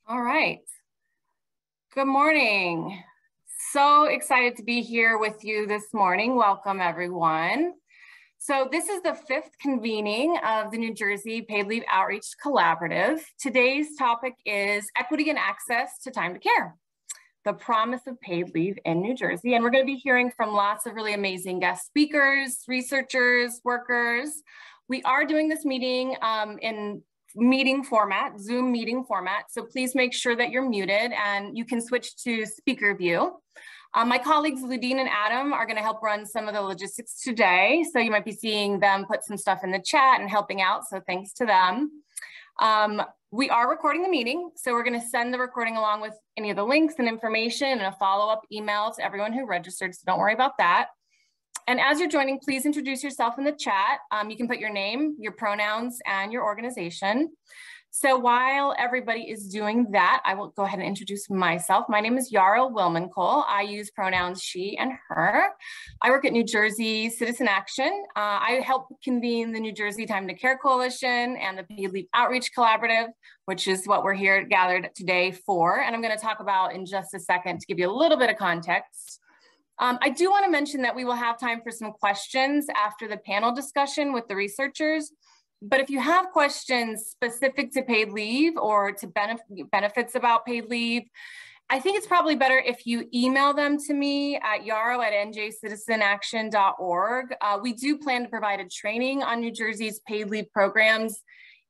All right. Good morning. So excited to be here with you this morning. Welcome, everyone. So this is the fifth convening of the New Jersey Paid Leave Outreach Collaborative. Today's topic is equity and access to time to care, the promise of paid leave in New Jersey. And we're going to be hearing from lots of really amazing guest speakers, researchers, workers. We are doing this meeting in meeting format, Zoom meeting format. So please make sure that you're muted and you can switch to speaker view. My colleagues Ludine and Adam are going to help run some of the logistics today. So you might be seeing them put some stuff in the chat and helping out. So thanks to them. We are recording the meeting. So we're going to send the recording along with any of the links and information and a follow-up email to everyone who registered. So don't worry about that. And as you're joining, please introduce yourself in the chat. You can put your name, your pronouns, and your organization. So while everybody is doing that, I will go ahead and introduce myself. My name is Yarrow Wilmancole. I use pronouns she and her. I work at New Jersey Citizen Action. I help convene the New Jersey Time to Care Coalition and the Paid Leave Outreach Collaborative, which is what we're here gathered today for. And I'm going to talk about in just a second to give you a little bit of context. I do want to mention that we will have time for some questions after the panel discussion with the researchers. But if you have questions specific to paid leave or to benefits about paid leave, I think it's probably better if you email them to me at yarrow@njcitizenaction.org. We do plan to provide a training on New Jersey's paid leave programs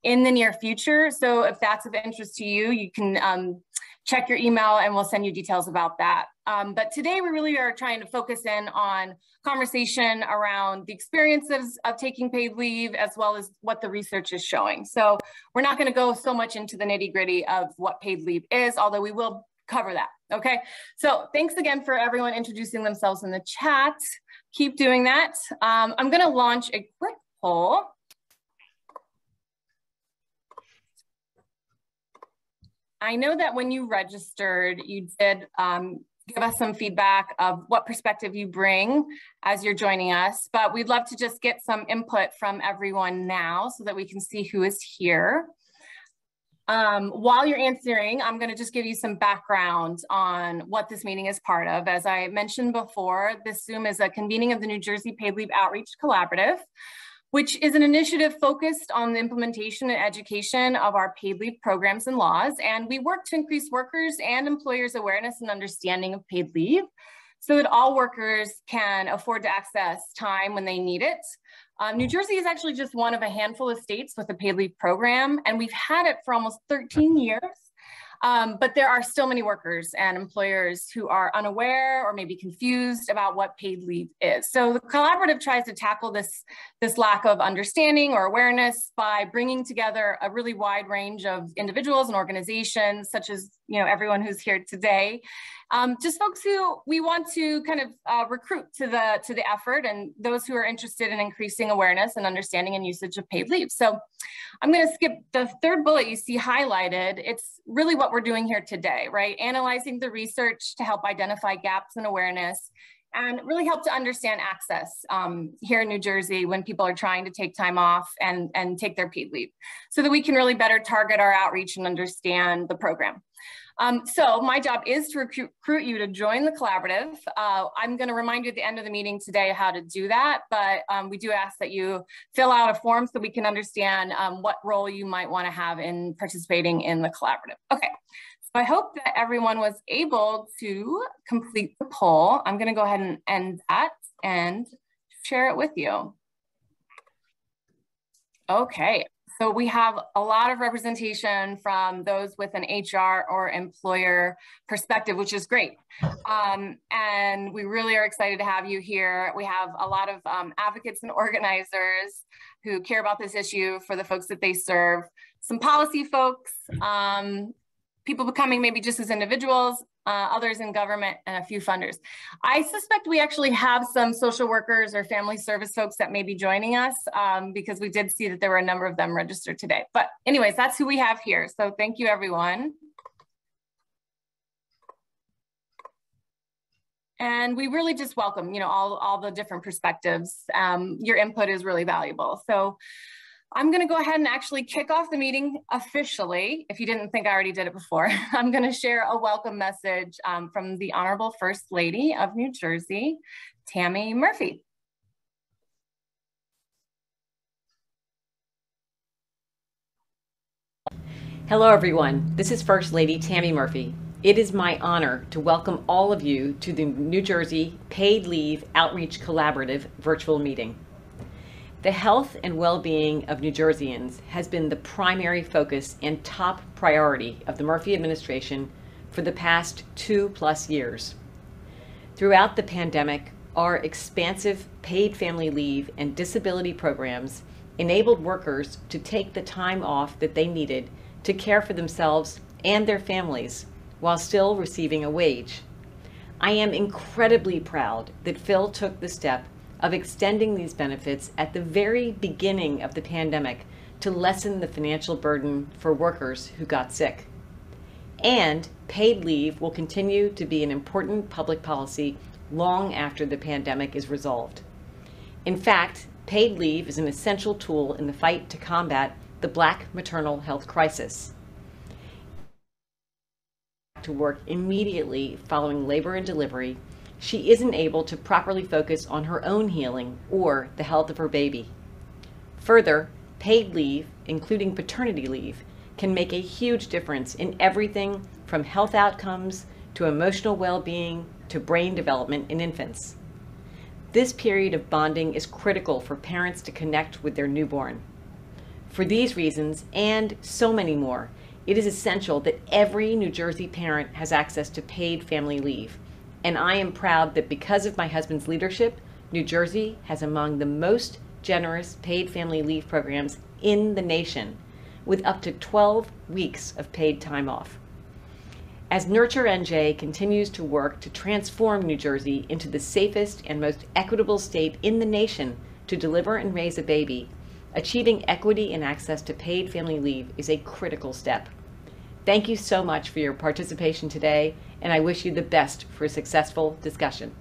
in the near future. So if that's of interest to you, you can check your email and we'll send you details about that. But today we really are trying to focus in on conversation around the experiences of taking paid leave as well as what the research is showing. So we're not going to go so much into the nitty-gritty of what paid leave is, although we will cover that. Okay, so thanks again for everyone introducing themselves in the chat. Keep doing that. I'm going to launch a quick poll. I know that when you registered, you did give us some feedback of what perspective you bring as you're joining us, but we'd love to just get some input from everyone now so that we can see who is here. While you're answering, I'm going to just give you some background on what this meeting is part of. As I mentioned before, this Zoom is a convening of the New Jersey Paid Leave Outreach Collaborative, which is an initiative focused on the implementation and education of our paid leave programs and laws. And we work to increase workers and employers' awareness and understanding of paid leave so that all workers can afford to access time when they need it. New Jersey is actually just one of a handful of states with a paid leave program, and we've had it for almost 13 years. But there are still many workers and employers who are unaware or maybe confused about what paid leave is. So the collaborative tries to tackle this lack of understanding or awareness by bringing together a really wide range of individuals and organizations, such as everyone who's here today. Just folks who we want to kind of recruit to the effort and those who are interested in increasing awareness and understanding and usage of paid leave. So I'm going to skip the third bullet you see highlighted. It's really what we're doing here today, right? Analyzing the research to help identify gaps in awareness and really help to understand access here in New Jersey when people are trying to take time off and take their paid leave so that we can really better target our outreach and understand the program. So my job is to recruit you to join the collaborative. I'm going to remind you at the end of the meeting today how to do that, but we do ask that you fill out a form so we can understand what role you might want to have in participating in the collaborative. Okay, so I hope that everyone was able to complete the poll. I'm going to go ahead and end that and share it with you. Okay. So we have a lot of representation from those with an HR or employer perspective, which is great. And we really are excited to have you here. We have a lot of advocates and organizers who care about this issue for the folks that they serve, some policy folks, people becoming maybe just as individuals, others in government, and a few funders. I suspect we actually have some social workers or family service folks that may be joining us because we did see that there were a number of them registered today. But anyways, that's who we have here. So thank you, everyone. And we really just welcome, all the different perspectives. Your input is really valuable. So I'm going to go ahead and actually kick off the meeting officially. If you didn't think I already did it before, I'm going to share a welcome message from the Honorable First Lady of New Jersey, Tammy Murphy. Hello, everyone. This is First Lady Tammy Murphy. It is my honor to welcome all of you to the New Jersey Paid Leave Outreach Collaborative virtual meeting. The health and well-being of New Jerseyans has been the primary focus and top priority of the Murphy administration for the past 2+ years. Throughout the pandemic, our expansive paid family leave and disability programs enabled workers to take the time off that they needed to care for themselves and their families while still receiving a wage. I am incredibly proud that Phil took the step of extending these benefits at the very beginning of the pandemic to lessen the financial burden for workers who got sick. And paid leave will continue to be an important public policy long after the pandemic is resolved. In fact, paid leave is an essential tool in the fight to combat the Black maternal health crisis. To work immediately following labor and delivery, she isn't able to properly focus on her own healing or the health of her baby. Further, paid leave, including paternity leave, can make a huge difference in everything from health outcomes to emotional well-being to brain development in infants. This period of bonding is critical for parents to connect with their newborn. For these reasons, and so many more, it is essential that every New Jersey parent has access to paid family leave. And I am proud that because of my husband's leadership, New Jersey has among the most generous paid family leave programs in the nation, with up to 12 weeks of paid time off. As Nurture NJ continues to work to transform New Jersey into the safest and most equitable state in the nation to deliver and raise a baby, achieving equity and access to paid family leave is a critical step. Thank you so much for your participation today, and I wish you the best for a successful discussion.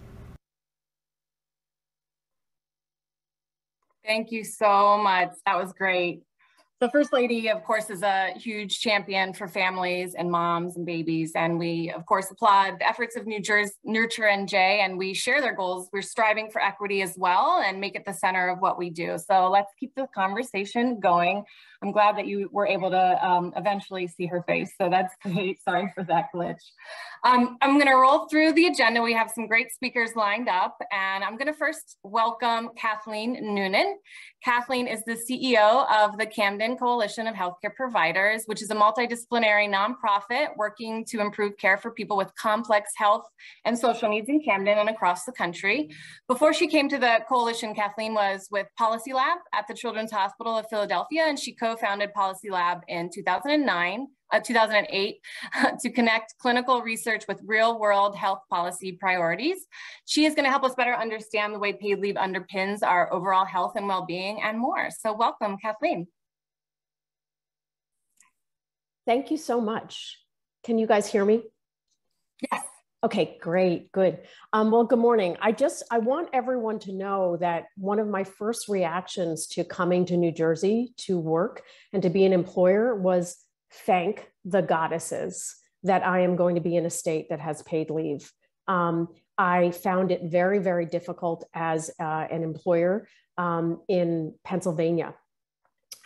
Thank you so much. That was great. The First Lady, of course, is a huge champion for families and moms and babies. And we, of course, applaud the efforts of Nurture NJ, and we share their goals. We're striving for equity as well and make it the center of what we do. So let's keep the conversation going. I'm glad that you were able to eventually see her face. So that's great. Sorry for that glitch. I'm going to roll through the agenda. We have some great speakers lined up, and I'm going to first welcome Kathleen Noonan. Kathleen is the CEO of the Camden Coalition of Healthcare Providers, which is a multidisciplinary nonprofit working to improve care for people with complex health and social needs in Camden and across the country. Before she came to the coalition, Kathleen was with Policy Lab at the Children's Hospital of Philadelphia, and she co-founded Policy Lab in 2008 to connect clinical research with real-world health policy priorities. She is going to help us better understand the way paid leave underpins our overall health and well-being and more. So welcome, Kathleen. Thank you so much. Can you guys hear me? Yes. Okay, great, good. Well, good morning. I want everyone to know that one of my first reactions to coming to New Jersey to work and to be an employer was thank the goddesses that I am going to be in a state that has paid leave. I found it very, very difficult as an employer in Pennsylvania.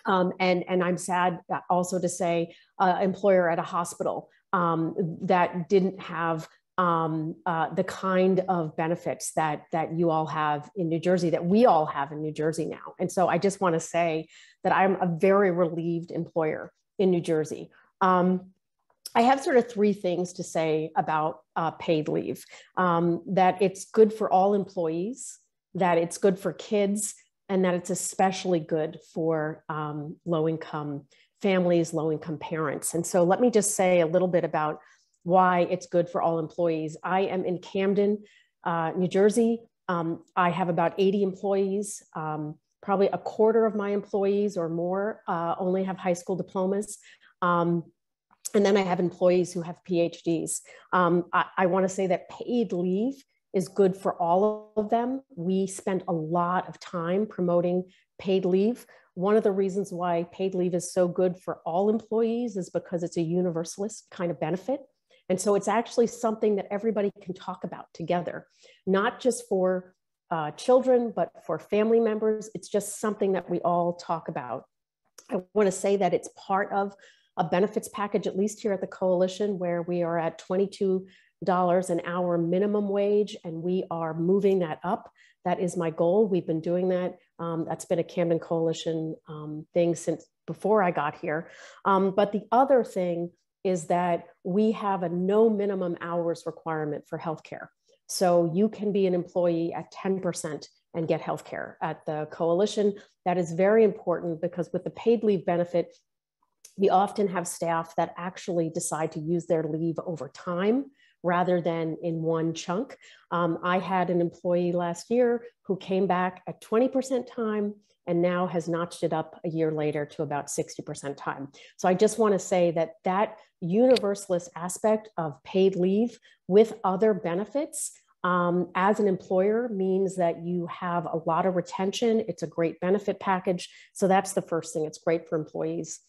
And I'm sad also to say employer at a hospital that didn't have the kind of benefits that you all have in New Jersey, that we all have in New Jersey now. And so I just want to say that I'm a very relieved employer in New Jersey. I have sort of three things to say about paid leave: that it's good for all employees, that it's good for kids, and that it's especially good for low-income families, low-income parents. And so let me just say a little bit about why it's good for all employees. I am in Camden, New Jersey. I have about 80 employees. Probably a quarter of my employees or more only have high school diplomas. And then I have employees who have PhDs. I want to say that paid leave is good for all of them. We spend a lot of time promoting paid leave One of the reasons why paid leave is so good for all employees is because it's a universalist kind of benefit. And so it's actually something that everybody can talk about together, not just for children, but for family members. It's just something that we all talk about. I want to say that it's part of a benefits package, at least here at the Coalition, where we are at $22 an hour minimum wage, and we are moving that up. That is my goal. We've been doing that. That's been a Camden Coalition thing since before I got here. But the other thing is that we have a no minimum hours requirement for healthcare. So you can be an employee at 10% and get healthcare at the Coalition. That is very important because with the paid leave benefit, we often have staff that actually decide to use their leave over time rather than in one chunk. I had an employee last year who came back at 20% time and now has notched it up a year later to about 60% time. So I just want to say that that universalist aspect of paid leave with other benefits as an employer means that you have a lot of retention. It's a great benefit package. So that's the first thing. It's great for employees.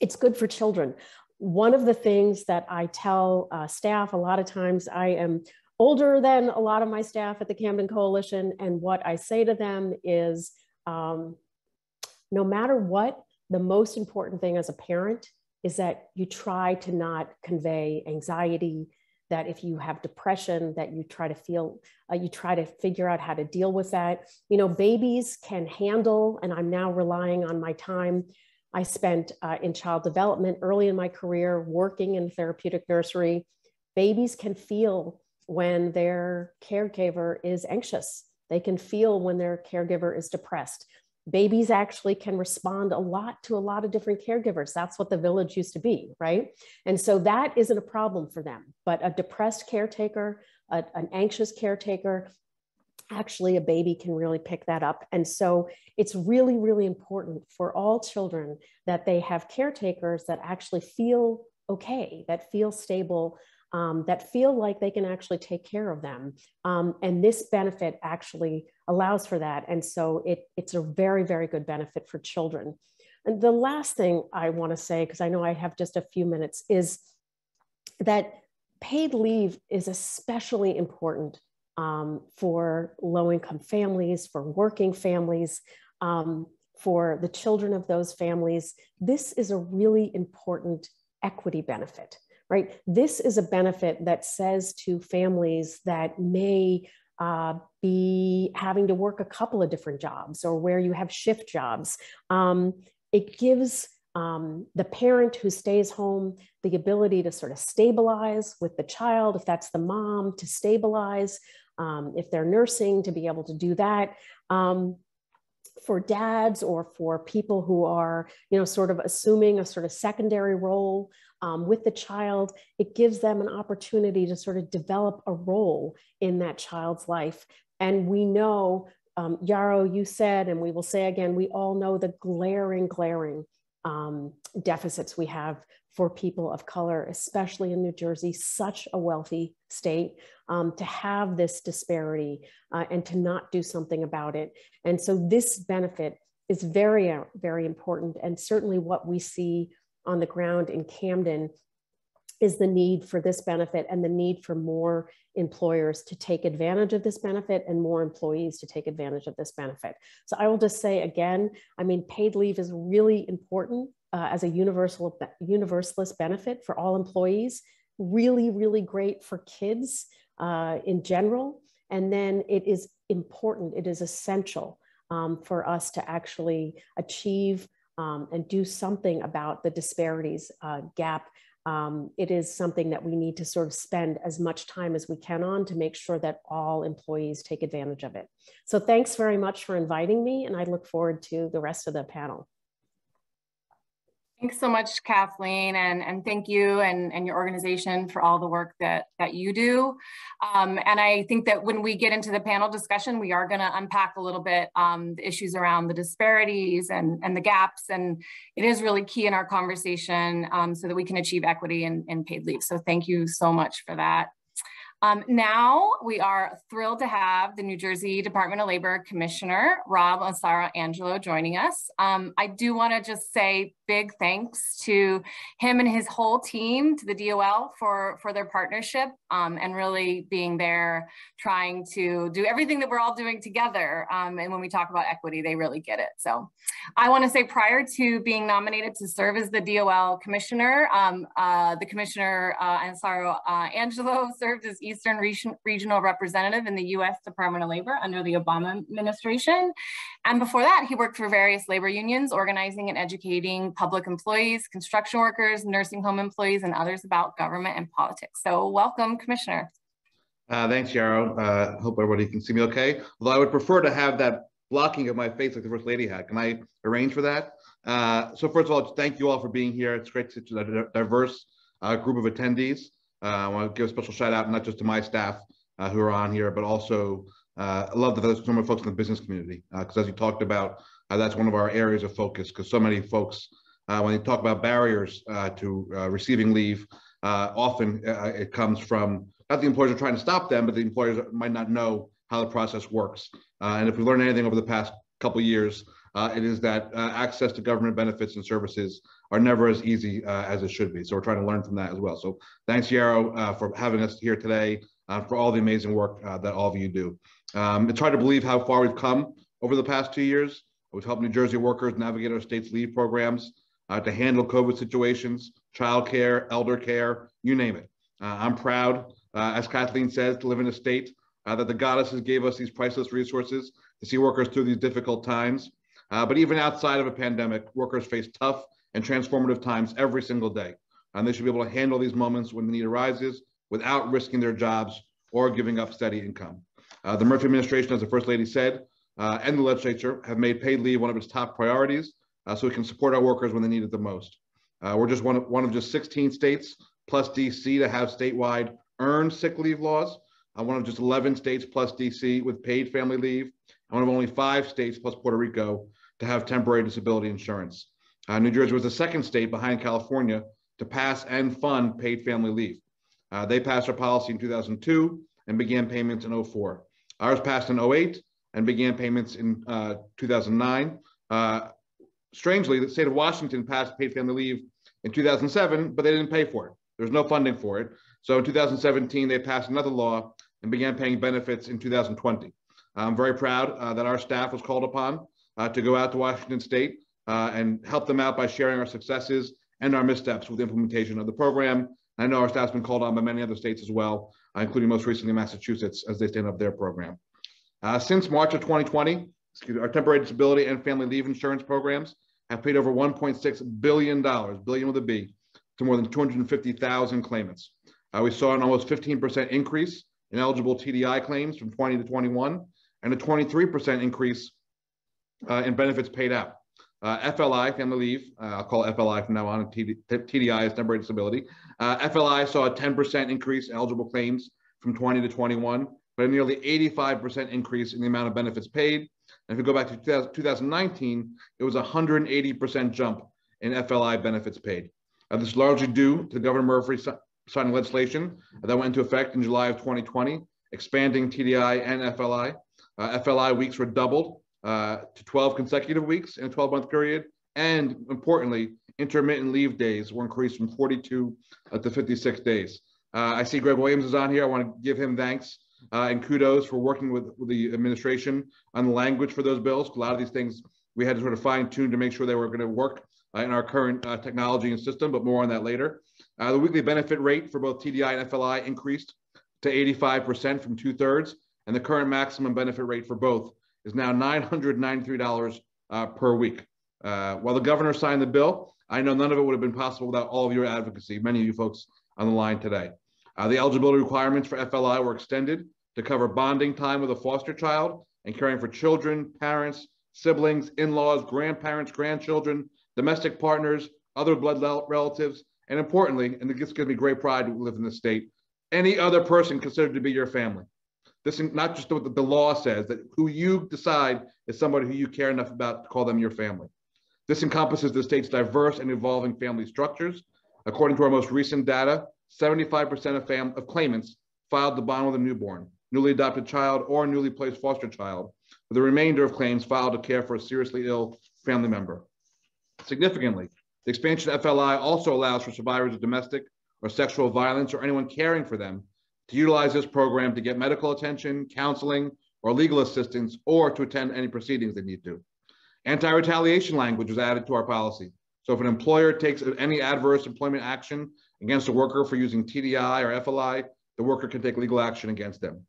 It's good for children. One of the things that I tell staff, a lot of times I am older than a lot of my staff at the Camden Coalition, and what I say to them is, no matter what, the most important thing as a parent is that you try to not convey anxiety, that if you have depression, that you try to feel, you try to figure out how to deal with that. You know, babies can handle, and I'm now relying on my time I spent in child development early in my career, working in therapeutic nursery. Babies can feel when their caregiver is anxious. They can feel when their caregiver is depressed. Babies actually can respond a lot to a lot of different caregivers. That's what the village used to be, right? And so that isn't a problem for them. But a depressed caretaker, an anxious caretaker, actually a baby can really pick that up. And so it's really, really important for all children that they have caretakers that actually feel okay, that feel stable, that feel like they can actually take care of them. And this benefit actually allows for that. And so it's a very, very good benefit for children. And the last thing I want to say, because I know I have just a few minutes, is that paid leave is especially important for low-income families, for working families, for the children of those families. This is a really important equity benefit, right? This is a benefit that says to families that may be having to work a couple of different jobs or where you have shift jobs, it gives the parent who stays home the ability to sort of stabilize with the child, if that's the mom, to stabilize, if they're nursing, to be able to do that. For dads or for people who are, you know, sort of assuming a sort of secondary role with the child, it gives them an opportunity to sort of develop a role in that child's life. And we know, Yarrow, you said, and we will say again, we all know the glaring deficits we have for people of color, especially in New Jersey, such a wealthy state, to have this disparity and to not do something about it. And so this benefit is very, very important. And certainly what we see on the ground in Camden is the need for this benefit and the need for more employers to take advantage of this benefit and more employees to take advantage of this benefit. So I will just say again, I mean, paid leave is really important as a universalist benefit for all employees, really, really great for kids in general. And then it is important, it is essential for us to actually achieve and do something about the disparities gap. It is something that we need to sort of spend as much time as we can on to make sure that all employees take advantage of it. So thanks very much for inviting me, and I look forward to the rest of the panel. Thanks so much, Kathleen, and thank you and your organization for all the work that you do. And I think that when we get into the panel discussion, we are going to unpack a little bit the issues around the disparities and the gaps, and it is really key in our conversation so that we can achieve equity in paid leave. So thank you so much for that. Now we are thrilled to have the New Jersey Department of Labor Commissioner, Rob Asaro-Angelo, joining us. I do want to just say big thanks to him and his whole team, to the DOL for their partnership and really being there, trying to do everything that we're all doing together. And when we talk about equity, they really get it. So I want to say, prior to being nominated to serve as the DOL Commissioner, the Commissioner Asaro-Angelo served as Eastern Regional Representative in the U.S. Department of Labor under the Obama administration. And before that, he worked for various labor unions, organizing and educating public employees, construction workers, nursing home employees, and others about government and politics. So welcome, Commissioner. Thanks, Yarrow. Hope everybody can see me okay. Although I would prefer to have that blocking of my face like the First Lady had. Can I arrange for that? So first of all, thank you all for being here. It's great to see a diverse group of attendees. I want to give a special shout out not just to my staff who are on here, but also I love that there's so many folks in the business community, because as you talked about, that's one of our areas of focus, because so many folks, when they talk about barriers to receiving leave, often it comes from, not the employers are trying to stop them, but the employers might not know how the process works. And if we learned anything over the past couple of years, it is that access to government benefits and services are never as easy as it should be. So we're trying to learn from that as well. So thanks, Yarrow, for having us here today, for all the amazing work that all of you do. It's hard to believe how far we've come over the past 2 years. We've helped New Jersey workers navigate our state's leave programs to handle COVID situations, childcare, elder care, you name it. I'm proud, as Kathleen says, to live in a state that the goddesses gave us these priceless resources to see workers through these difficult times. But even outside of a pandemic, workers face tough and transformative times every single day. And they should be able to handle these moments when the need arises without risking their jobs or giving up steady income. The Murphy administration, as the First Lady said, and the legislature have made paid leave one of its top priorities, so we can support our workers when they need it the most. We're just one of just 16 states, plus DC, to have statewide earned sick leave laws. One of just 11 states plus DC with paid family leave, and one of only 5 states plus Puerto Rico to have temporary disability insurance. New Jersey was the second state behind California to pass and fund paid family leave. They passed our policy in 2002 and began payments in 2004. Ours passed in 2008 and began payments in 2009. Strangely, the state of Washington passed paid family leave in 2007, but they didn't pay for it. There was no funding for it. So in 2017, they passed another law and began paying benefits in 2020. I'm very proud that our staff was called upon to go out to Washington State and help them out by sharing our successes and our missteps with the implementation of the program. I know our staff's been called on by many other states as well, including most recently Massachusetts, as they stand up their program. Since March of 2020, our temporary disability and family leave insurance programs have paid over $1.6 billion, billion with a B, to more than 250,000 claimants. We saw an almost 15% increase in eligible TDI claims from 20 to 21, and a 23% increase in benefits paid out. FLI, family leave, I'll call it FLI from now on, and TDI is temporary disability. FLI saw a 10% increase in eligible claims from 20 to 21, but a nearly 85% increase in the amount of benefits paid. And if we go back to 2019, it was a 180% jump in FLI benefits paid. This is largely due to Governor Murphy signing legislation that went into effect in July of 2020, expanding TDI and FLI. FLI weeks were doubled to 12 consecutive weeks in a 12-month period. And importantly, intermittent leave days were increased from 42 to 56 days. I see Greg Williams is on here. I want to give him thanks and kudos for working with the administration on the language for those bills. A lot of these things we had to sort of fine tune to make sure they were going to work in our current technology and system, but more on that later. The weekly benefit rate for both TDI and FLI increased to 85% from 2/3, and the current maximum benefit rate for both is now $993 per week. While the governor signed the bill, I know none of it would have been possible without all of your advocacy, many of you folks on the line today. The eligibility requirements for FLI were extended to cover bonding time with a foster child and caring for children, parents, siblings, in-laws, grandparents, grandchildren, domestic partners, other blood relatives, and importantly, and this gives me great pride to live in this state, any other person considered to be your family. This is not just what the law says, that who you decide is somebody who you care enough about to call them your family. This encompasses the state's diverse and evolving family structures. According to our most recent data, 75% of claimants filed to bond with a newborn, newly adopted child, or newly placed foster child, with the remainder of claims filed to care for a seriously ill family member. Significantly, the expansion of FLI also allows for survivors of domestic or sexual violence or anyone caring for them to utilize this program to get medical attention, counseling, or legal assistance, or to attend any proceedings they need to. Anti-retaliation language was added to our policy. So if an employer takes any adverse employment action against a worker for using TDI or FLI, the worker can take legal action against them.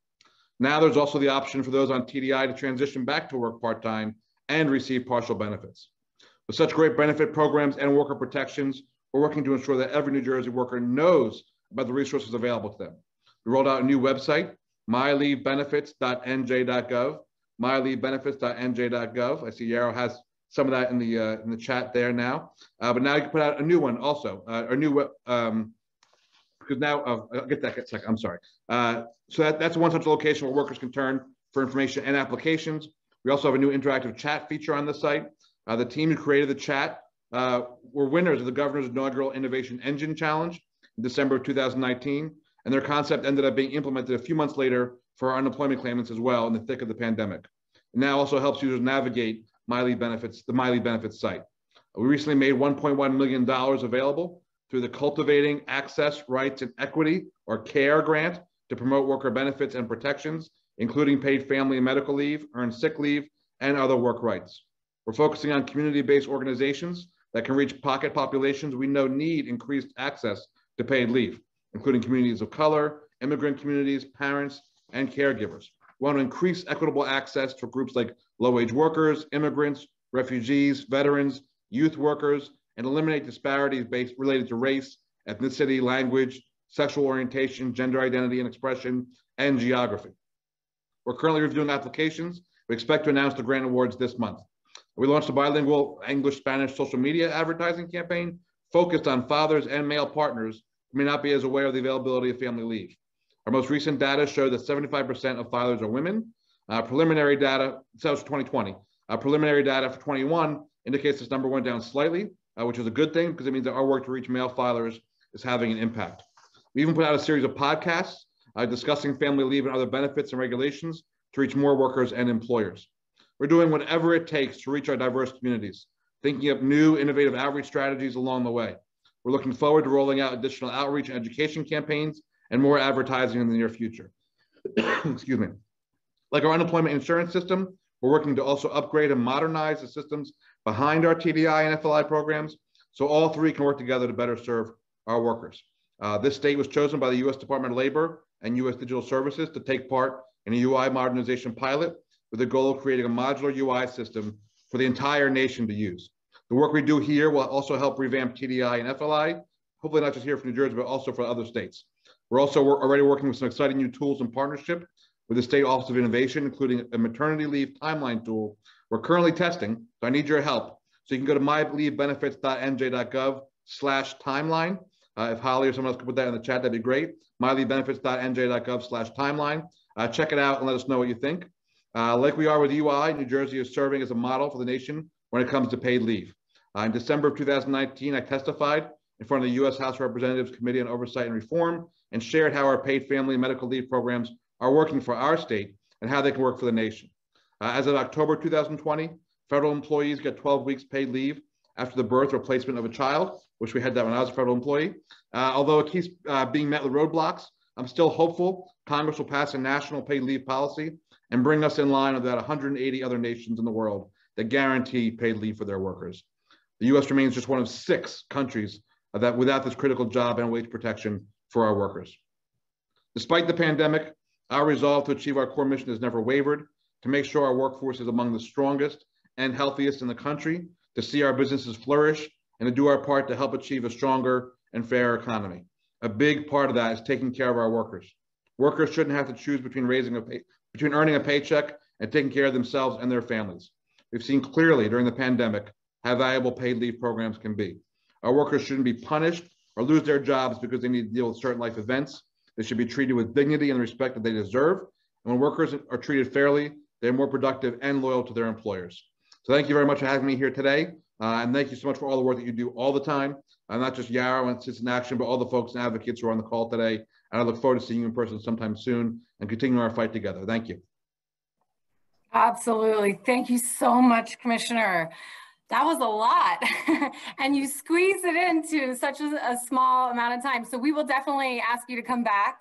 Now there's also the option for those on TDI to transition back to work part-time and receive partial benefits. With such great benefit programs and worker protections, we're working to ensure that every New Jersey worker knows about the resources available to them. We rolled out a new website, myleavebenefits.nj.gov, myleavebenefits.nj.gov. I see Yarrow has some of that in the chat there now, but now you can put out a new one also, a new because now I'll get that in a second. I'm sorry. So that's one central location where workers can turn for information and applications. We also have a new interactive chat feature on the site. The team who created the chat were winners of the governor's inaugural Innovation Engine Challenge in December of 2019, and their concept ended up being implemented a few months later for our unemployment claimants as well in the thick of the pandemic. It now also helps users navigate the My Leave Benefits site. We recently made $1.1 million available through the Cultivating Access, Rights, and Equity, or CARE grant, to promote worker benefits and protections, including paid family and medical leave, earned sick leave, and other work rights. We're focusing on community-based organizations that can reach pocket populations we know need increased access to paid leave, including communities of color, immigrant communities, parents, and caregivers. We want to increase equitable access to groups like low-wage workers, immigrants, refugees, veterans, youth workers, and eliminate disparities related to race, ethnicity, language, sexual orientation, gender identity and expression, and geography. We're currently reviewing applications. We expect to announce the grant awards this month. We launched a bilingual English-Spanish social media advertising campaign focused on fathers and male partners who may not be as aware of the availability of family leave. Our most recent data show that 75% of filers are women. Preliminary data, so that was 2020. Preliminary data for 21 indicates this number went down slightly, which is a good thing because it means that our work to reach male filers is having an impact. We even put out a series of podcasts discussing family leave and other benefits and regulations to reach more workers and employers. We're doing whatever it takes to reach our diverse communities, thinking up new innovative outreach strategies along the way. We're looking forward to rolling out additional outreach and education campaigns and more advertising in the near future. Excuse me. Like our unemployment insurance system, we're working to also upgrade and modernize the systems behind our TDI and FLI programs, so all three can work together to better serve our workers. This state was chosen by the U.S. Department of Labor and U.S. Digital Services to take part in a UI modernization pilot with the goal of creating a modular UI system for the entire nation to use. The work we do here will also help revamp TDI and FLI, hopefully not just here for New Jersey, but also for other states. We're also already working with some exciting new tools in partnership with the State Office of Innovation, including a maternity leave timeline tool we're currently testing, so I need your help. So you can go to myleavebenefits.nj.gov/timeline. If Holly or someone else could put that in the chat, that'd be great. myleavebenefits.nj.gov/timeline. Check it out and let us know what you think. Like we are with UI, New Jersey is serving as a model for the nation when it comes to paid leave. In December of 2019, I testified in front of the U.S. House of Representatives Committee on Oversight and Reform and shared how our paid family and medical leave programs are working for our state and how they can work for the nation. As of October 2020, federal employees get 12 weeks paid leave after the birth or placement of a child, which we had that when I was a federal employee. Although it keeps being met with roadblocks, I'm still hopeful Congress will pass a national paid leave policy and bring us in line with about 180 other nations in the world that guarantee paid leave for their workers. The U.S. remains just one of 6 countries that without this critical job and wage protection for our workers. Despite the pandemic, our resolve to achieve our core mission has never wavered, to make sure our workforce is among the strongest and healthiest in the country, to see our businesses flourish, and to do our part to help achieve a stronger and fairer economy. A big part of that is taking care of our workers. Workers shouldn't have to choose between earning a paycheck and taking care of themselves and their families. We've seen clearly during the pandemic how valuable paid leave programs can be. Our workers shouldn't be punished or lose their jobs because they need to deal with certain life events. They should be treated with dignity and the respect that they deserve. And when workers are treated fairly, they're more productive and loyal to their employers. So thank you very much for having me here today. And thank you so much for all the work that you do all the time. Not just Yarrow and Citizen Action, but all the folks and advocates who are on the call today. And I look forward to seeing you in person sometime soon and continuing our fight together. Thank you. Absolutely. Thank you so much, Commissioner. That was a lot. And you squeezed it into such a small amount of time. So we will definitely ask you to come back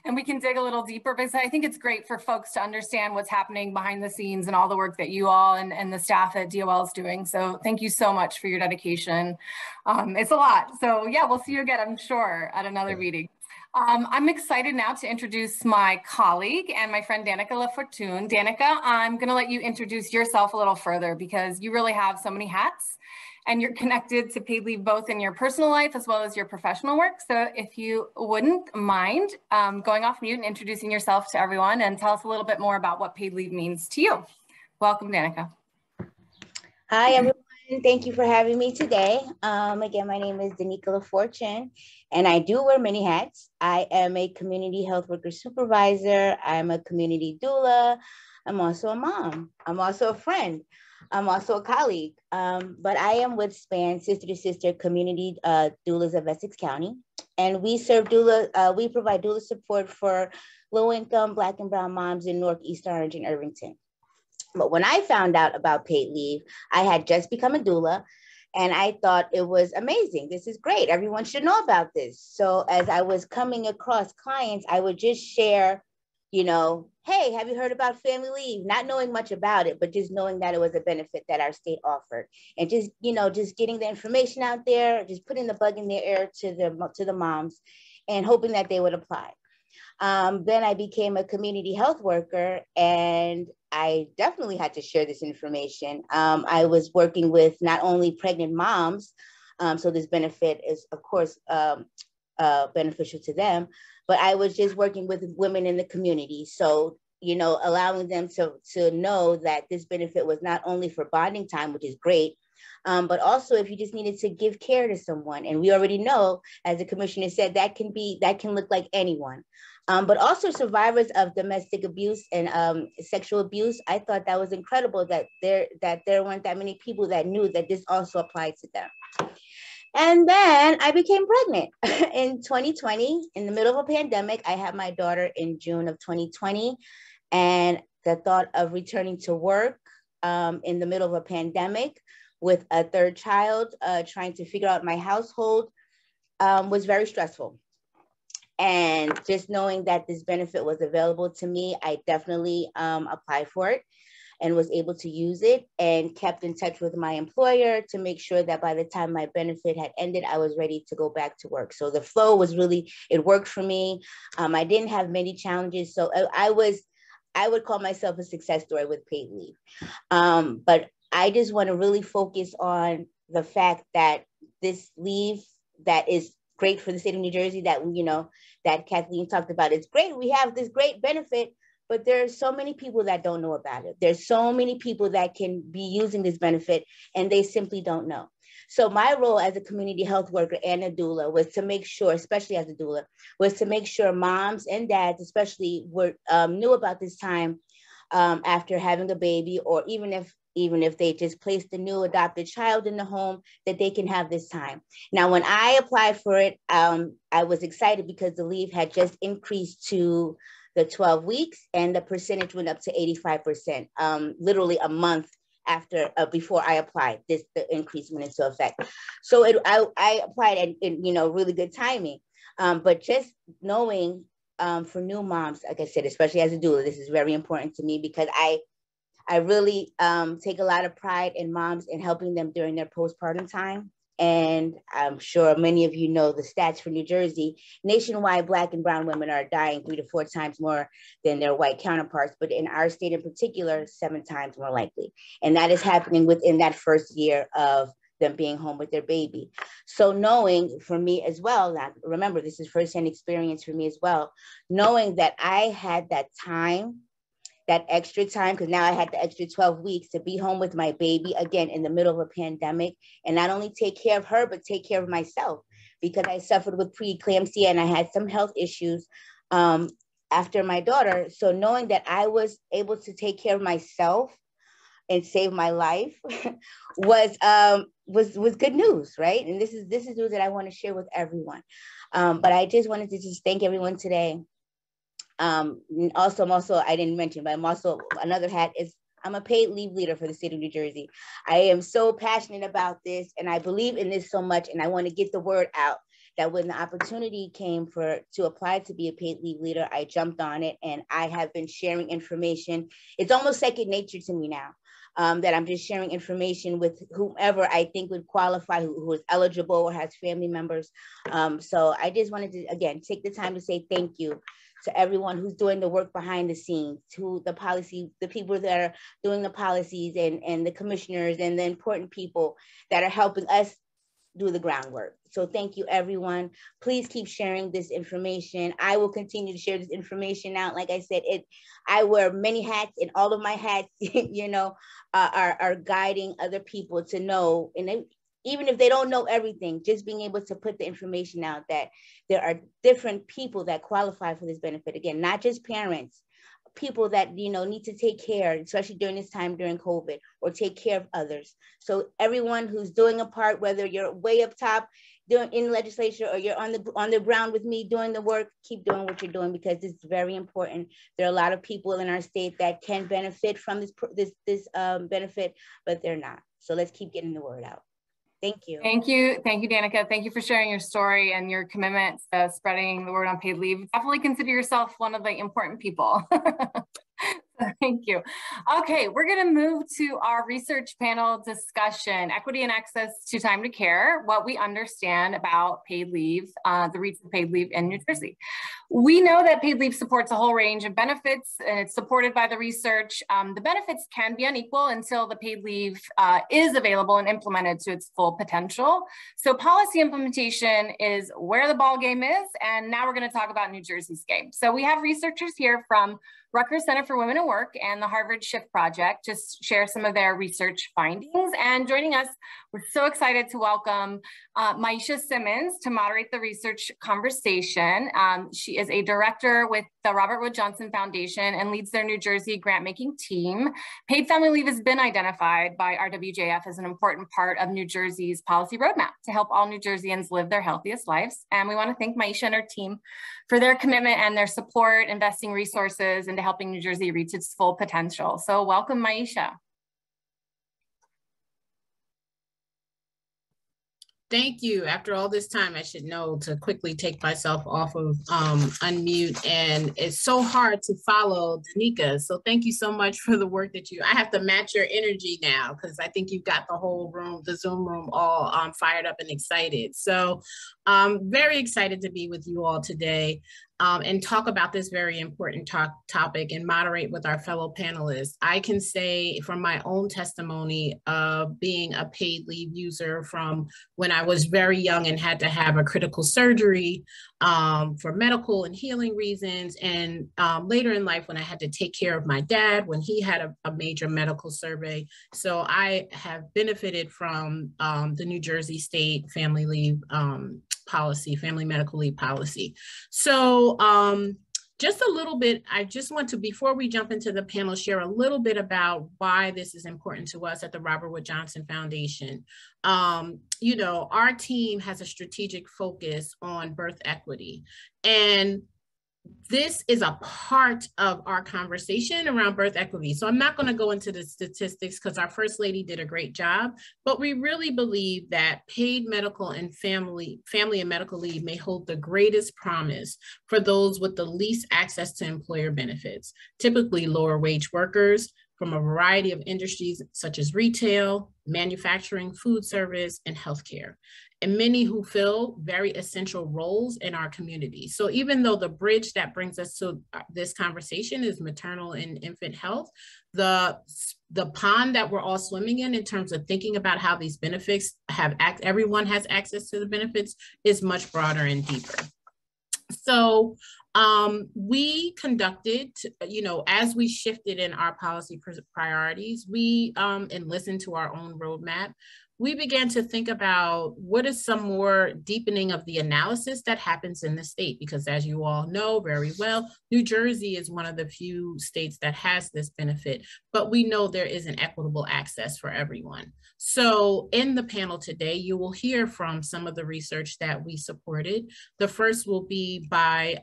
and we can dig a little deeper, because I think it's great for folks to understand what's happening behind the scenes and all the work that you all and the staff at DOL is doing. So thank you so much for your dedication. It's a lot. So yeah, we'll see you again, I'm sure, at another meeting. I'm excited now to introduce my colleague and my friend Danica Lafortune. Danica, I'm going to let you introduce yourself a little further, because you really have so many hats and you're connected to paid leave both in your personal life as well as your professional work. So if you wouldn't mind going off mute and introducing yourself to everyone and tell us a little bit more about what paid leave means to you. Welcome, Danica. Hi, everyone. Thank you for having me today. Again, my name is Danica Lafortune, and I do wear many hats. I am a community health worker supervisor. I'm a community doula. I'm also a mom. I'm also a friend. I'm also a colleague. But I am with SPAN, Sister to Sister Community Doulas of Essex County. And we serve doula, we provide doula support for low-income Black and brown moms in Northeast Orange and Irvington. But when I found out about paid leave, I had just become a doula and I thought it was amazing. This is great. Everyone should know about this. So as I was coming across clients, I would just share, you know, hey, have you heard about family leave? Not knowing much about it, but just knowing that it was a benefit that our state offered. And just, you know, just getting the information out there, just putting the bug in their ear to the moms and hoping that they would apply. Then I became a community health worker, and I definitely had to share this information. I was working with not only pregnant moms, so this benefit is, of course, beneficial to them, but I was just working with women in the community. So, you know, allowing them to know that this benefit was not only for bonding time, which is great, but also if you just needed to give care to someone. And we already know, as the commissioner said, that can look like anyone. But also survivors of domestic abuse and sexual abuse. I thought that was incredible that there weren't that many people that knew that this also applied to them. And then I became pregnant in 2020, in the middle of a pandemic. I had my daughter in June of 2020. And the thought of returning to work in the middle of a pandemic with a third child, trying to figure out my household was very stressful. And just knowing that this benefit was available to me, I definitely applied for it and was able to use it and kept in touch with my employer to make sure that by the time my benefit had ended, I was ready to go back to work. So the flow was really, it worked for me. I didn't have many challenges. So I would call myself a success story with paid leave. But I just want to really focus on the fact that this leave that is great for the state of New Jersey, that, you know, that Kathleen talked about. It's great. We have this great benefit, but there's so many people that don't know about it. There's so many people that can be using this benefit and they simply don't know. So my role as a community health worker and a doula was to make sure, especially as a doula, was to make sure moms and dads especially were knew about this time after having a baby, or even if they just placed a new adopted child in the home, that they can have this time. Now, when I applied for it, I was excited because the leave had just increased to the 12 weeks and the percentage went up to 85%, literally a month after, before I applied, the increase went into effect. So I applied and you know, really good timing. But just knowing for new moms, like I said, especially as a doula, this is very important to me because I really take a lot of pride in moms and helping them during their postpartum time. And I'm sure many of you know the stats for New Jersey. Nationwide, Black and brown women are dying 3 to 4 times more than their white counterparts. But in our state in particular, 7 times more likely. And that is happening within that first year of them being home with their baby. So knowing for me as well, now remember, this is firsthand experience for me as well, knowing that I had that time, that extra time, because now I had the extra 12 weeks to be home with my baby, again, in the middle of a pandemic, and not only take care of her, but take care of myself, because I suffered with preeclampsia and I had some health issues after my daughter. So knowing that I was able to take care of myself and saved my life was good news, right? And this is news that I want to share with everyone. But I just wanted to just thank everyone today. Also, I didn't mention, but I'm also, another hat is I'm a paid leave leader for the state of New Jersey. I am so passionate about this, and I believe in this so much, and I want to get the word out that when the opportunity came to apply to be a paid leave leader, I jumped on it, and I have been sharing information. It's almost second nature to me now, that I'm just sharing information with whomever I think would qualify, who is eligible or has family members. So I just wanted to, again, take the time to say thank you to everyone who's doing the work behind the scenes, to the people that are doing the policies, and the commissioners and the important people that are helping us do the groundwork. So thank you, everyone. Please keep sharing this information. I will continue to share this information out. Like I said, I wear many hats, and all of my hats, are guiding other people to know. And even if they don't know everything, just being able to put the information out that there are different people that qualify for this benefit. Again, not just parents, people that, need to take care, especially during this time, during COVID, or take care of others. So everyone who's doing a part, whether you're way up top in legislature or you're on the ground with me doing the work, keep doing what you're doing, because it's very important. There are a lot of people in our state that can benefit from this benefit, but they're not. So let's keep getting the word out. Thank you. Thank you, Danica. Thank you for sharing your story and your commitment to spreading the word on paid leave. Definitely consider yourself one of the important people. Thank you. Okay, we're going to move to our research panel discussion, equity and access to time to care, what we understand about paid leave, the reach of paid leave in New Jersey. We know that paid leave supports a whole range of benefits, and it's supported by the research. The benefits can be unequal until the paid leave is available and implemented to its full potential. So policy implementation is where the ball game is, and now we're going to talk about New Jersey's game. So we have researchers here from Rutgers Center for Women at Work and the Harvard Shift Project to share some of their research findings. And joining us, we're so excited to welcome Maisha Simmons to moderate the research conversation. She is a director with the Robert Wood Johnson Foundation and leads their New Jersey grant-making team. Paid family leave has been identified by RWJF as an important part of New Jersey's policy roadmap to help all New Jerseyans live their healthiest lives. And we want to thank Maisha and her team for their commitment and their support, investing resources into helping New Jersey reach its full potential. So welcome, Maisha. Thank you. After all this time, I should know to quickly take myself off of unmute, and it's so hard to follow Danica. So thank you so much for the work that I have to match your energy now, because I think you've got the whole room, the Zoom room, all fired up and excited. So very excited to be with you all today. And talk about this very important topic and moderate with our fellow panelists. I can say from my own testimony of being a paid leave user from when I was very young and had to have a critical surgery for medical and healing reasons, and later in life when I had to take care of my dad when he had a major medical survey. So I have benefited from the New Jersey State family leave policy, family medical leave policy. So just a little bit, I just want to, before we jump into the panel, share a little bit about why this is important to us at the Robert Wood Johnson Foundation. Our team has a strategic focus on birth equity, and this is a part of our conversation around birth equity. So I'm not going to go into the statistics because our First Lady did a great job, but we really believe that paid medical and family and medical leave may hold the greatest promise for those with the least access to employer benefits, typically lower wage workers from a variety of industries such as retail, manufacturing, food service, and healthcare, and many who fill very essential roles in our community. So even though the bridge that brings us to this conversation is maternal and infant health, the pond that we're all swimming in terms of thinking about how these benefits everyone has access to the benefits is much broader and deeper. So we conducted, as we shifted in our policy priorities, we and listened to our own roadmap. we began to think about what is some more deepening of the analysis that happens in the state, because as you all know very well, New Jersey is one of the few states that has this benefit, but we know there isn't equitable access for everyone. So in the panel today, you will hear from some of the research that we supported. The first will be by,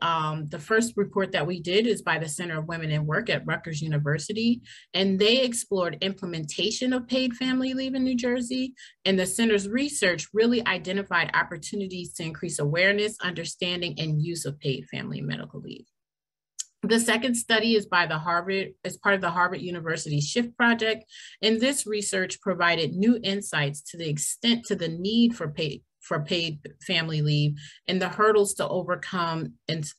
the first report that we did is by the Center of Women in Work at Rutgers University, and they explored implementation of paid family leave in New Jersey. And the center's research really identified opportunities to increase awareness, understanding, and use of paid family and medical leave. The second study is by the Harvard, as part of the Harvard University SHIFT project. And this research provided new insights to the extent to the need for paid family leave and the hurdles to overcome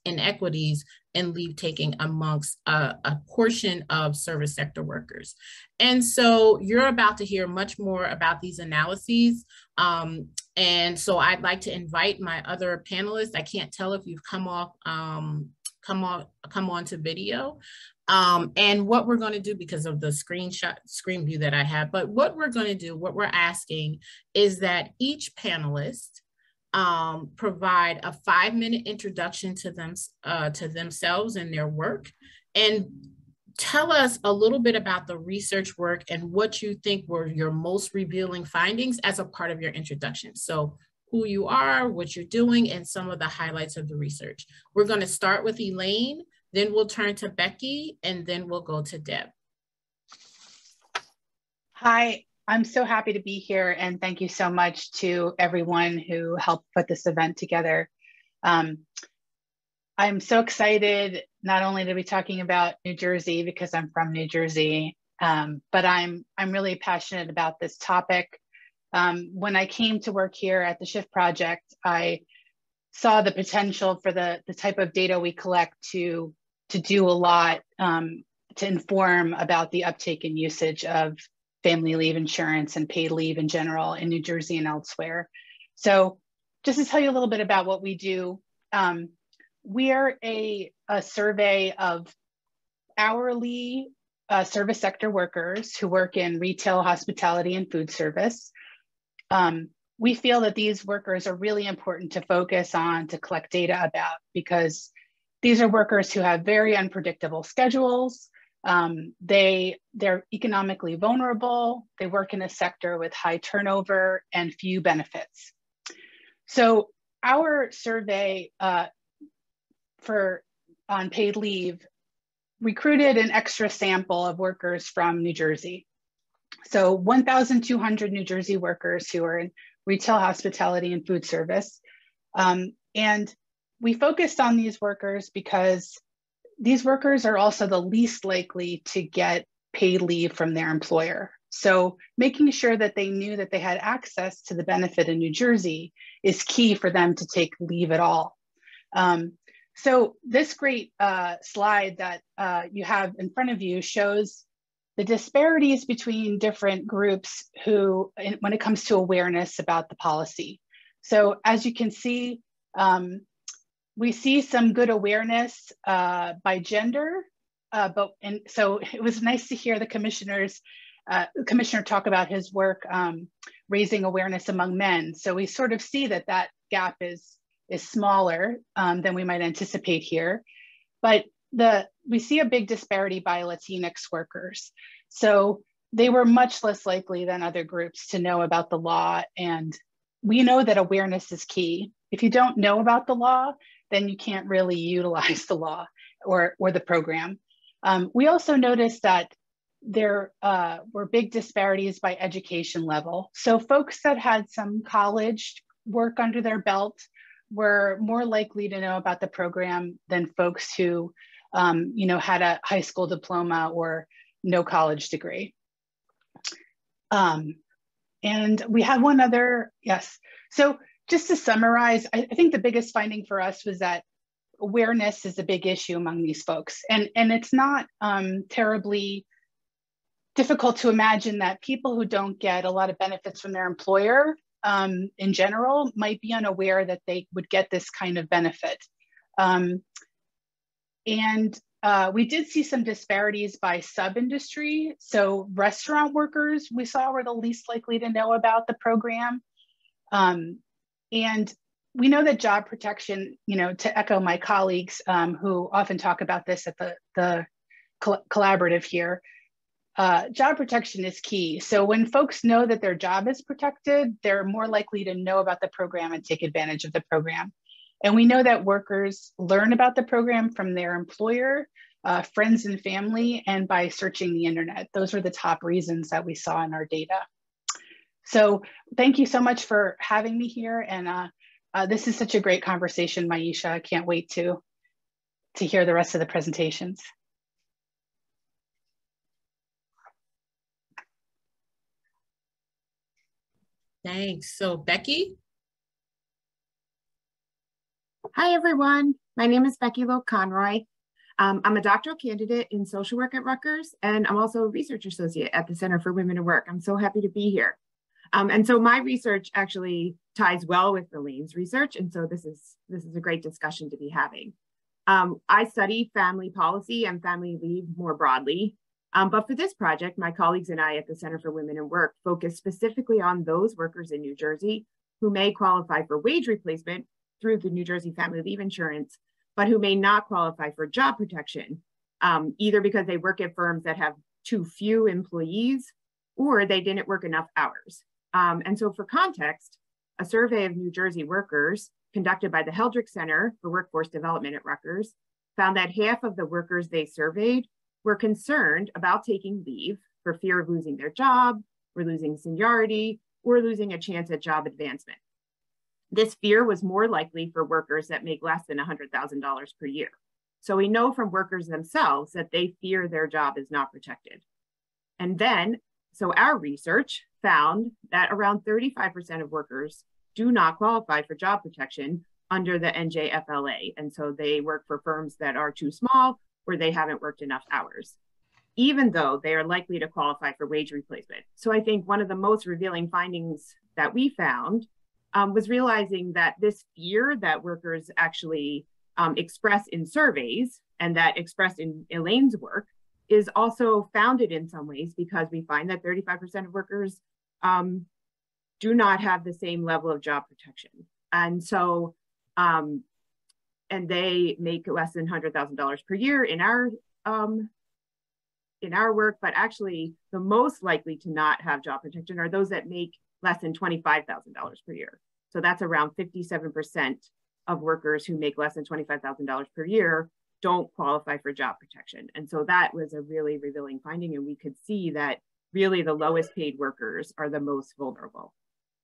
inequities in leave taking amongst a portion of service sector workers. And so you're about to hear much more about these analyses. And so I'd like to invite my other panelists. I can't tell if you've come on to video. And what we're going to do, because of the screen view that I have, but what we're going to do, what we're asking is that each panelist provide a 5-minute introduction to themselves and their work, and tell us a little bit about the research work and what you think were your most revealing findings as a part of your introduction. So who you are, what you're doing, and some of the highlights of the research. We're going to start with Elaine, then we'll turn to Becky, and then we'll go to Deb. Hi, I'm so happy to be here, and thank you so much to everyone who helped put this event together. I'm so excited not only to be talking about New Jersey because I'm from New Jersey, but I'm really passionate about this topic. When I came to work here at the SHIFT project, I saw the potential for the type of data we collect to do a lot to inform about the uptake and usage of family leave insurance and paid leave in general in New Jersey and elsewhere. So just to tell you a little bit about what we do, we are a survey of hourly service sector workers who work in retail, hospitality, and food service. We feel that these workers are really important to focus on, to collect data about, because these are workers who have very unpredictable schedules. They're economically vulnerable. They work in a sector with high turnover and few benefits. So our survey on paid leave recruited an extra sample of workers from New Jersey. So 1,200 New Jersey workers who are in retail, hospitality, and food service. And we focused on these workers because these workers are also the least likely to get paid leave from their employer. So making sure that they knew that they had access to the benefit in New Jersey is key for them to take leave at all. So this great slide that you have in front of you shows the disparities between different groups who, when it comes to awareness about the policy. So as you can see, we see some good awareness by gender, so it was nice to hear the commissioner talk about his work raising awareness among men. So we sort of see that that gap is smaller than we might anticipate here, but we see a big disparity by Latinx workers. So they were much less likely than other groups to know about the law. And we know that awareness is key. If you don't know about the law, then you can't really utilize the law or the program. We also noticed that there were big disparities by education level. So folks that had some college work under their belt were more likely to know about the program than folks who had a high school diploma or no college degree. And we had one other, yes. So just to summarize, I think the biggest finding for us was that awareness is a big issue among these folks. And it's not terribly difficult to imagine that people who don't get a lot of benefits from their employer in general might be unaware that they would get this kind of benefit. And We did see some disparities by sub-industry. So restaurant workers we saw were the least likely to know about the program. And we know that job protection, to echo my colleagues who often talk about this at the collaborative here, job protection is key. So when folks know that their job is protected, they're more likely to know about the program and take advantage of the program. And we know that workers learn about the program from their employer, friends and family, and by searching the internet. Those are the top reasons that we saw in our data. So thank you so much for having me here. And this is such a great conversation, Maisha. I can't wait to hear the rest of the presentations. Thanks. So Becky? Hi, everyone. My name is Becky Lo Conroy. I'm a doctoral candidate in social work at Rutgers, and I'm also a research associate at the Center for Women in Work. I'm so happy to be here. And so my research actually ties well with Elaine's research, and so this is a great discussion to be having. I study family policy and family leave more broadly, but for this project, my colleagues and I at the Center for Women in Work focus specifically on those workers in New Jersey who may qualify for wage replacement through the New Jersey Family Leave Insurance, but who may not qualify for job protection, either because they work at firms that have too few employees or they didn't work enough hours. And so for context, a survey of New Jersey workers conducted by the Heldrick Center for Workforce Development at Rutgers found that half of the workers they surveyed were concerned about taking leave for fear of losing their job, or losing seniority, or losing a chance at job advancement. This fear was more likely for workers that make less than $100,000 per year. So we know from workers themselves that they fear their job is not protected. And then, so our research found that around 35% of workers do not qualify for job protection under the NJFLA. And so they work for firms that are too small or they haven't worked enough hours, even though they are likely to qualify for wage replacement. So I think one of the most revealing findings that we found was realizing that this fear that workers actually express in surveys and that expressed in Elaine's work is also founded in some ways because we find that 35% of workers do not have the same level of job protection. And so, and they make less than $100,000 per year in our work, but actually the most likely to not have job protection are those that make less than $25,000 per year. So that's around 57% of workers who make less than $25,000 per year don't qualify for job protection. And so that was a really revealing finding. And we could see that really the lowest paid workers are the most vulnerable.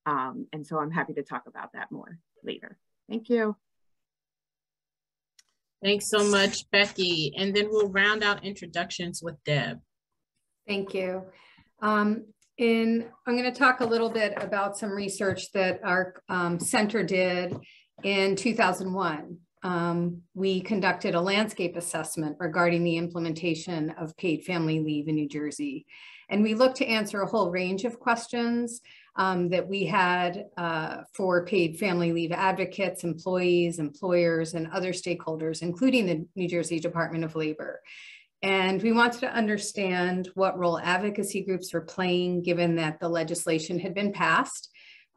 And so I'm happy to talk about that more later. Thank you. Thanks so much, Becky. And then we'll round out introductions with Deb. Thank you. I'm going to talk a little bit about some research that our center did in 2001. We conducted a landscape assessment regarding the implementation of paid family leave in New Jersey. And we looked to answer a whole range of questions that we had for paid family leave advocates, employees, employers, and other stakeholders, including the New Jersey Department of Labor. And we wanted to understand what role advocacy groups were playing, given that the legislation had been passed.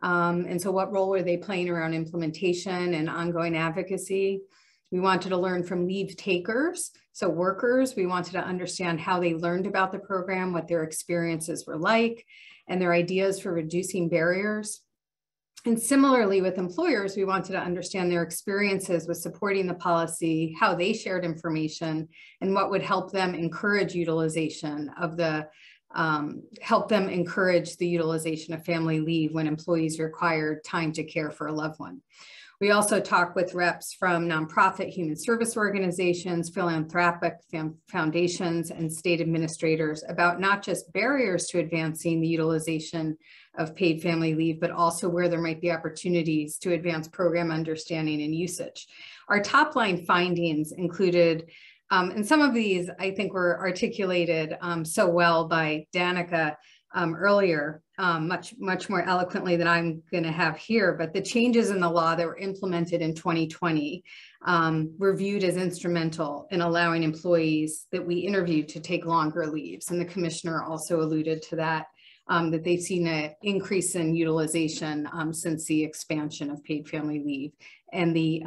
And so what role were they playing around implementation and ongoing advocacy? We wanted to learn from leave takers, so workers. We wanted to understand how they learned about the program, what their experiences were like, and their ideas for reducing barriers. And similarly with employers, we wanted to understand their experiences with supporting the policy, how they shared information, and what would help them encourage utilization of the help them encourage the utilization of family leave when employees require time to care for a loved one. We also talk with reps from nonprofit human service organizations, philanthropic foundations, and state administrators about not just barriers to advancing the utilization of paid family leave, but also where there might be opportunities to advance program understanding and usage. Our top line findings included, and some of these I think were articulated so well by Danica, earlier, much more eloquently than I'm going to have here, but the changes in the law that were implemented in 2020 were viewed as instrumental in allowing employees that we interviewed to take longer leaves. And the commissioner also alluded to that, that they've seen an increase in utilization since the expansion of paid family leave and the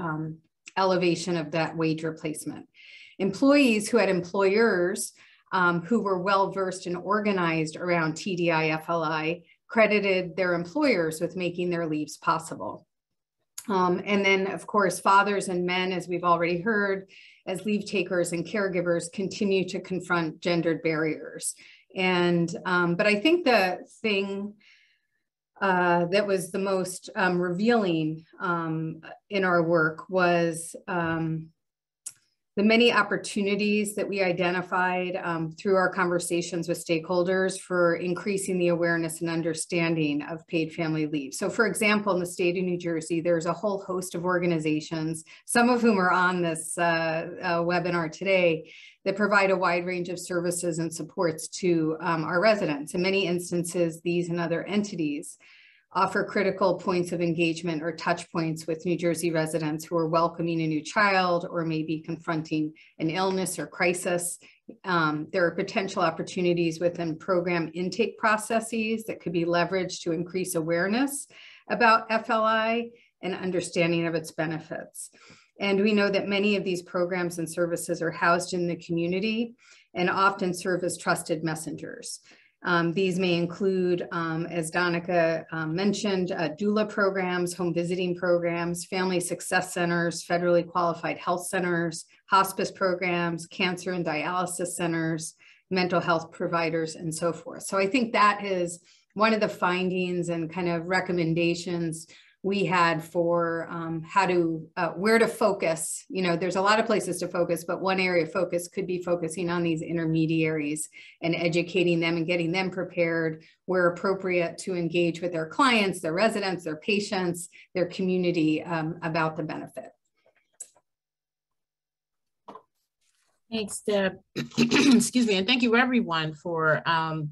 elevation of that wage replacement. Employees who had employers who were well-versed and organized around TDI, FLI, credited their employers with making their leaves possible. And then, of course, fathers and men, as we've already heard, as leave takers and caregivers continue to confront gendered barriers. And, but I think the thing that was the most revealing in our work was the many opportunities that we identified through our conversations with stakeholders for increasing the awareness and understanding of paid family leave. So for example, in the state of New Jersey, there's a whole host of organizations, some of whom are on this webinar today, that provide a wide range of services and supports to our residents. In many instances, these and other entities offer critical points of engagement or touch points with New Jersey residents who are welcoming a new child or maybe confronting an illness or crisis. There are potential opportunities within program intake processes that could be leveraged to increase awareness about FLI and understanding of its benefits. And we know that many of these programs and services are housed in the community and often serve as trusted messengers. These may include, as Danica mentioned, doula programs, home visiting programs, family success centers, federally qualified health centers, hospice programs, cancer and dialysis centers, mental health providers, and so forth. So I think that is one of the findings and kind of recommendations we had for how to, where to focus. You know, there's a lot of places to focus, but one area of focus could be focusing on these intermediaries and educating them and getting them prepared where appropriate to engage with their clients, their residents, their patients, their community about the benefit. Thanks, Deb. Excuse me, and thank you everyone for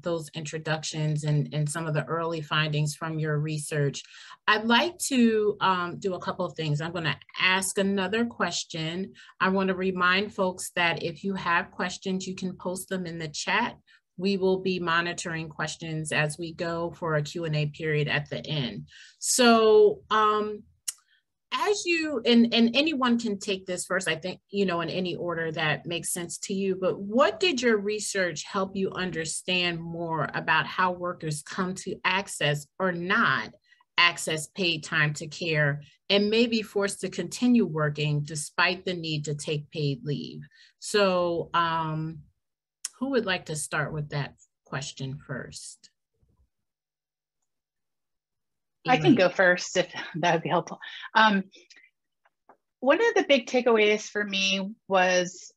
those introductions and some of the early findings from your research. I'd like to do a couple of things. I'm going to ask another question. I want to remind folks that if you have questions, you can post them in the chat. We will be monitoring questions as we go for a Q&A period at the end. So, as you, and anyone can take this first, I think, you know, in any order that makes sense to you, but what did your research help you understand more about how workers come to access or not access paid time to care and may be forced to continue working despite the need to take paid leave? So who would like to start with that question first? I can go first if that would be helpful. One of the big takeaways for me was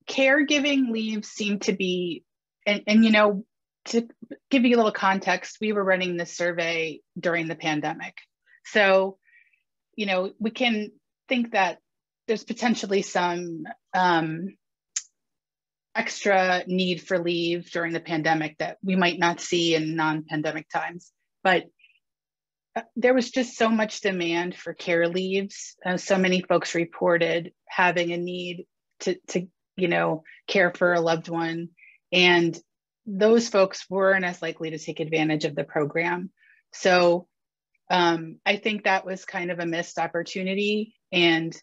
caregiving leave seemed to be, and you know, to give you a little context, we were running this survey during the pandemic. So, you know, we can think that there's potentially some extra need for leave during the pandemic that we might not see in non-pandemic times. But there was just so much demand for care leaves. So many folks reported having a need to you know, care for a loved one. And those folks weren't as likely to take advantage of the program. So I think that was kind of a missed opportunity. And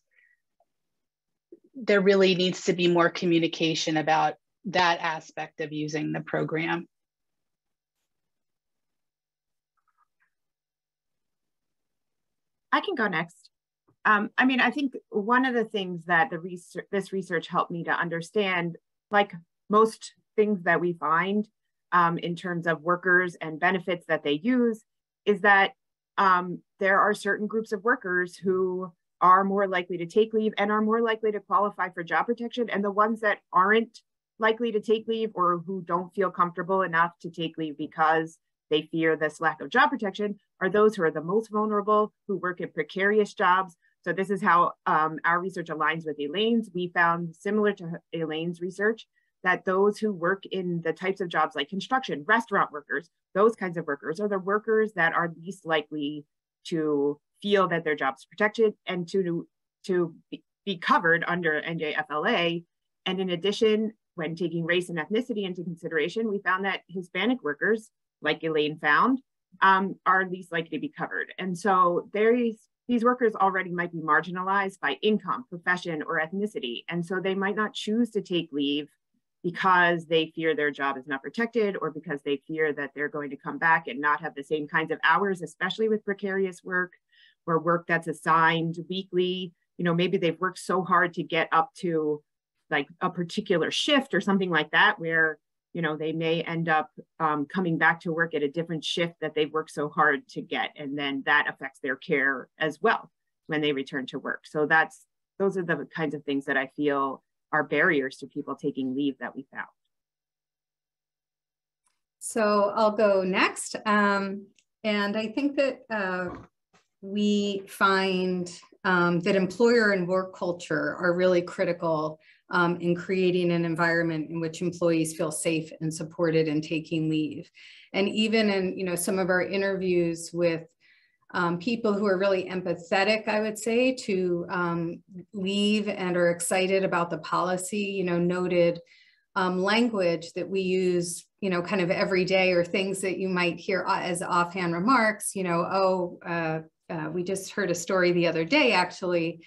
there really needs to be more communication about that aspect of using the program. I can go next. I mean, I think one of the things that this research helped me to understand, like most things that we find in terms of workers and benefits that they use, is that there are certain groups of workers who are more likely to take leave and are more likely to qualify for job protection. And the ones that aren't likely to take leave or who don't feel comfortable enough to take leave because they fear this lack of job protection are those who are the most vulnerable, who work in precarious jobs. So this is how our research aligns with Elaine's. We found, similar to Elaine's research, that those who work in the types of jobs like construction, restaurant workers, those kinds of workers are the workers that are least likely to feel that their job's protected and to be covered under NJFLA. And in addition, when taking race and ethnicity into consideration, we found that Hispanic workers, like Elaine found, are least likely to be covered. And so these workers already might be marginalized by income, profession, or ethnicity. And so they might not choose to take leave because they fear their job is not protected, or because they fear that they're going to come back and not have the same kinds of hours, especially with precarious work or work that's assigned weekly. You know, maybe they've worked so hard to get up to like a particular shift or something like that, where, you know, they may end up coming back to work at a different shift that they've worked so hard to get. And then that affects their care as well when they return to work. So those are the kinds of things that I feel are barriers to people taking leave that we found. So I'll go next. And I think that we find that employer and work culture are really critical in creating an environment in which employees feel safe and supported in taking leave. And even in, you know, some of our interviews with people who are really empathetic, I would say, to leave and are excited about the policy, you know, noted language that we use, you know, kind of every day, or things that you might hear as offhand remarks, you know, we just heard a story the other day, actually,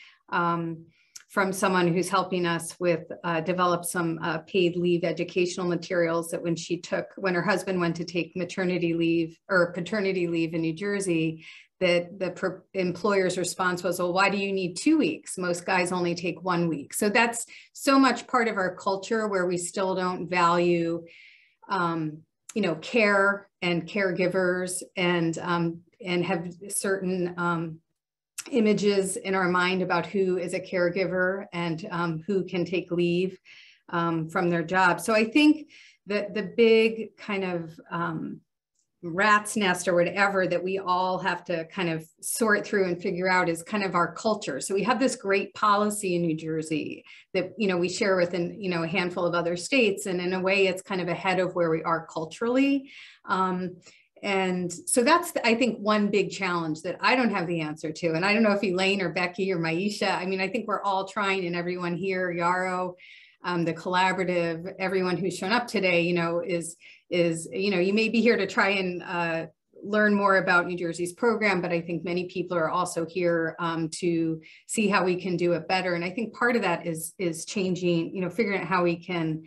from someone who's helping us with develop some paid leave educational materials, that when her husband went to take maternity leave or paternity leave in New Jersey, that the employer's response was, well, why do you need 2 weeks? Most guys only take 1 week. So that's so much part of our culture where we still don't value, you know, care and caregivers, and have certain images in our mind about who is a caregiver and who can take leave from their job. So I think that the big kind of rat's nest or whatever that we all have to kind of sort through and figure out is kind of our culture. So we have this great policy in New Jersey that, you know, we share with, you know, a handful of other states. And in a way, it's kind of ahead of where we are culturally. And so that's, I think, one big challenge that I don't have the answer to. And I don't know if Elaine or Becky or Maisha, I mean, I think we're all trying, and everyone here, Yarrow, the collaborative, everyone who's shown up today, you know, is, you know, you may be here to try and learn more about New Jersey's program, but I think many people are also here to see how we can do it better. And I think part of that is changing, you know, figuring out how we can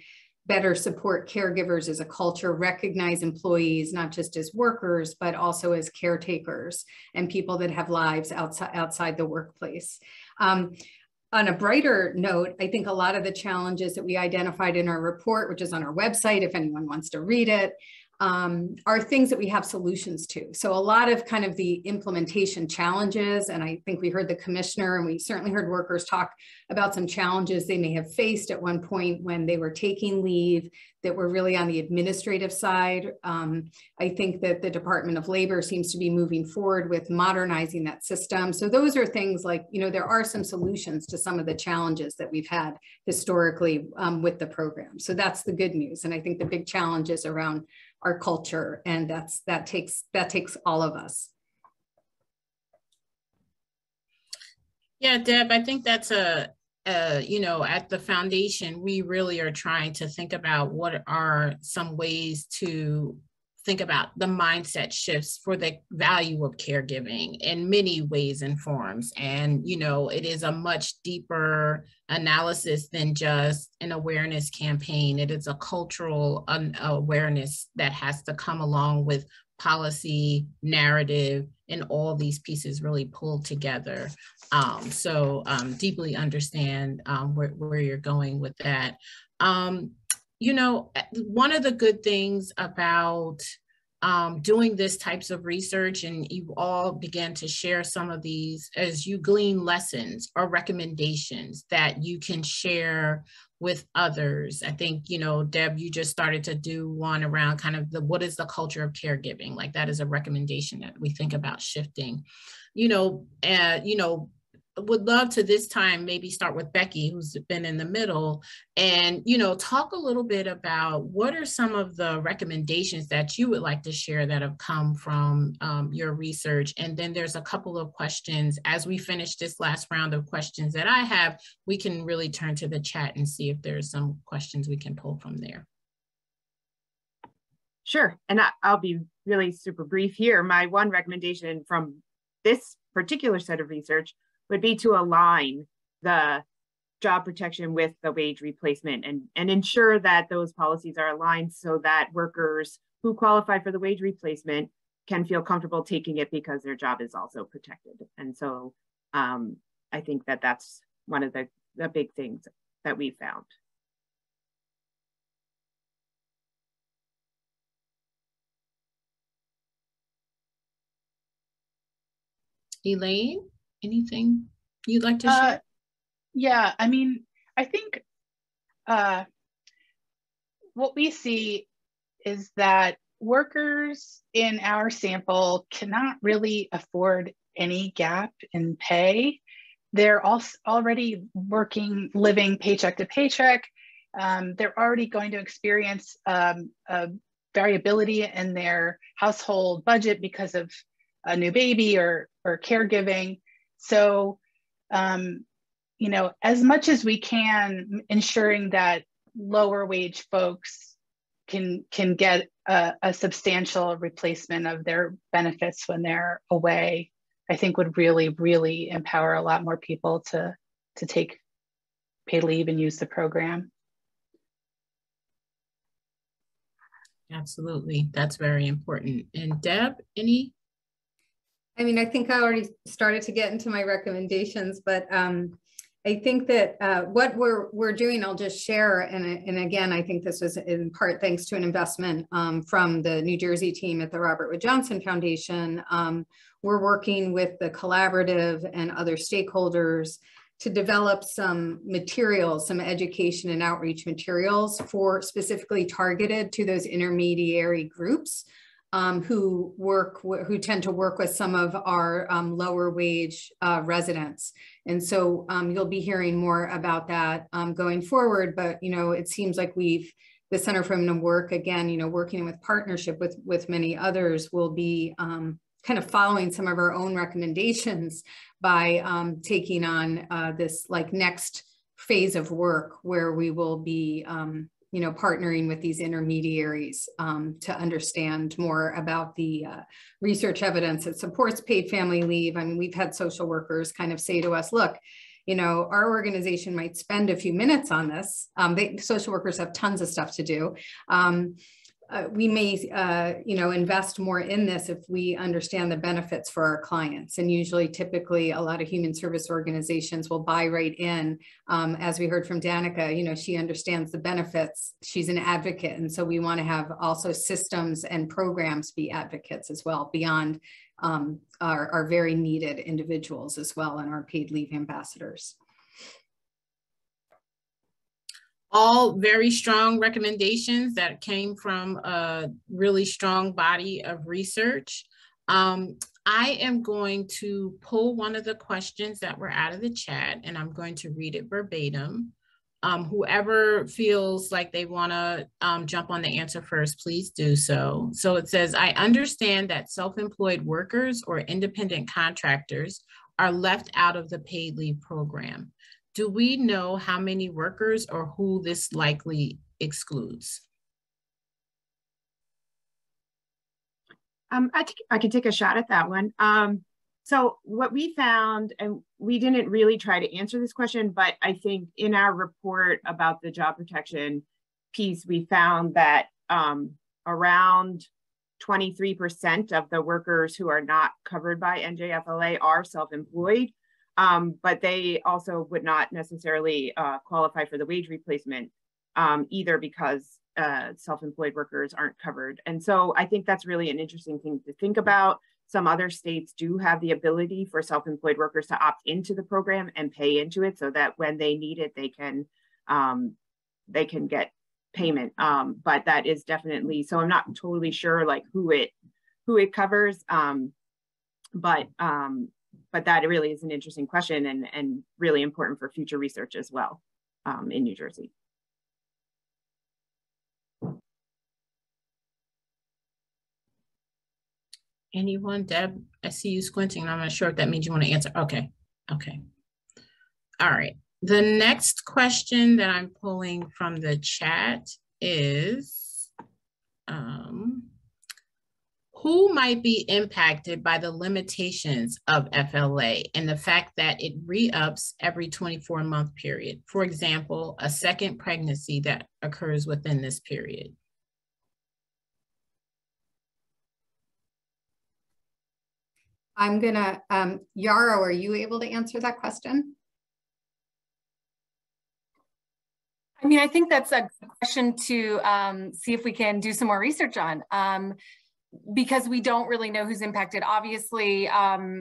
better support caregivers as a culture, recognize employees, not just as workers, but also as caretakers and people that have lives outside the workplace. On a brighter note, I think a lot of the challenges that we identified in our report, which is on our website, if anyone wants to read it, are things that we have solutions to. So a lot of kind of the implementation challenges, and I think we heard the commissioner, and we certainly heard workers talk about some challenges they may have faced at one point when they were taking leave that were really on the administrative side. I think that the Department of Labor seems to be moving forward with modernizing that system. So those are things like, you know, there are some solutions to some of the challenges that we've had historically with the program. So that's the good news. And I think the big challenge is around our culture, and that takes all of us. Yeah, Deb, I think that's you know, at the foundation, we really are trying to think about what are some ways to think about the mindset shifts for the value of caregiving in many ways and forms. And, you know, it is a much deeper analysis than just an awareness campaign. It is a cultural awareness that has to come along with policy, narrative, and all these pieces really pulled together. So deeply understand where you're going with that. You know, one of the good things about doing this types of research, and you all began to share some of these as you glean lessons or recommendations that you can share with others. I think, you know, Deb, you just started to do one around kind of what is the culture of caregiving? Like that is a recommendation that we think about shifting. You know, would love to this time maybe start with Becky, who's been in the middle, and talk a little bit about what are some of the recommendations that you would like to share that have come from your research. And then there's a couple of questions as we finish this last round of questions that I have. We can really turn to the chat and see if there's some questions we can pull from there. Sure, and I'll be really super brief here. My one recommendation from this particular set of research would be to align the job protection with the wage replacement and ensure that those policies are aligned so that workers who qualify for the wage replacement can feel comfortable taking it because their job is also protected. And so I think that that's one of the big things that we found. Elaine, anything you'd like to share? Yeah, I mean, I think what we see is that workers in our sample cannot really afford any gap in pay. They're also already working, living paycheck to paycheck. They're already going to experience a variability in their household budget because of a new baby or caregiving. So, as much as we can, ensuring that lower wage folks can get a substantial replacement of their benefits when they're away, I think would really, really empower a lot more people to take paid leave and use the program. Absolutely, that's very important. And Deb, any? I mean, I think I already started to get into my recommendations, but I think that what we're doing, I'll just share, and again, I think this was in part thanks to an investment from the New Jersey team at the Robert Wood Johnson Foundation. We're working with the collaborative and other stakeholders to develop some materials, some education and outreach materials for specifically targeted to those intermediary groups who tend to work with some of our lower wage residents. And so you'll be hearing more about that going forward, but it seems like the Center for Women in Work, again, working with partnership with many others, will be kind of following some of our own recommendations by taking on this next phase of work where we will be partnering with these intermediaries to understand more about the research evidence that supports paid family leave. I mean, we've had social workers kind of say to us, look, our organization might spend a few minutes on this. Social workers have tons of stuff to do. We may, invest more in this if we understand the benefits for our clients. And usually, typically, a lot of human service organizations will buy right in. As we heard from Danica, she understands the benefits. She's an advocate. And so we want to have also systems and programs be advocates as well, beyond our very needed individuals as well, and our paid leave ambassadors. All very strong recommendations that came from a really strong body of research. I am going to pull one of the questions that were out of the chat, and I'm going to read it verbatim. Whoever feels like they want to jump on the answer first, please do so. So it says, I understand that self-employed workers or independent contractors are left out of the paid leave program. Do we know how many workers or who this likely excludes? I could take a shot at that one. So what we found, and we didn't really try to answer this question, but I think in our report about the job protection piece, we found that around 23% of the workers who are not covered by NJFLA are self-employed. But they also would not necessarily qualify for the wage replacement either, because self-employed workers aren't covered. And so I think that's really an interesting thing to think about. Some other states do have the ability for self-employed workers to opt into the program and pay into it so that when they need it, they can get payment. But that is definitely, so I'm not totally sure who it covers. but that really is an interesting question and really important for future research as well in New Jersey. Anyone? Deb, I see you squinting. I'm not sure if that means you want to answer. Okay. Okay. All right. The next question that I'm pulling from the chat is, who might be impacted by the limitations of FLA and the fact that it re-ups every 24-month period? For example, a second pregnancy that occurs within this period. I'm gonna, Yarrow, are you able to answer that question? I mean, I think that's a good question to see if we can do some more research on, because we don't really know who's impacted. Obviously,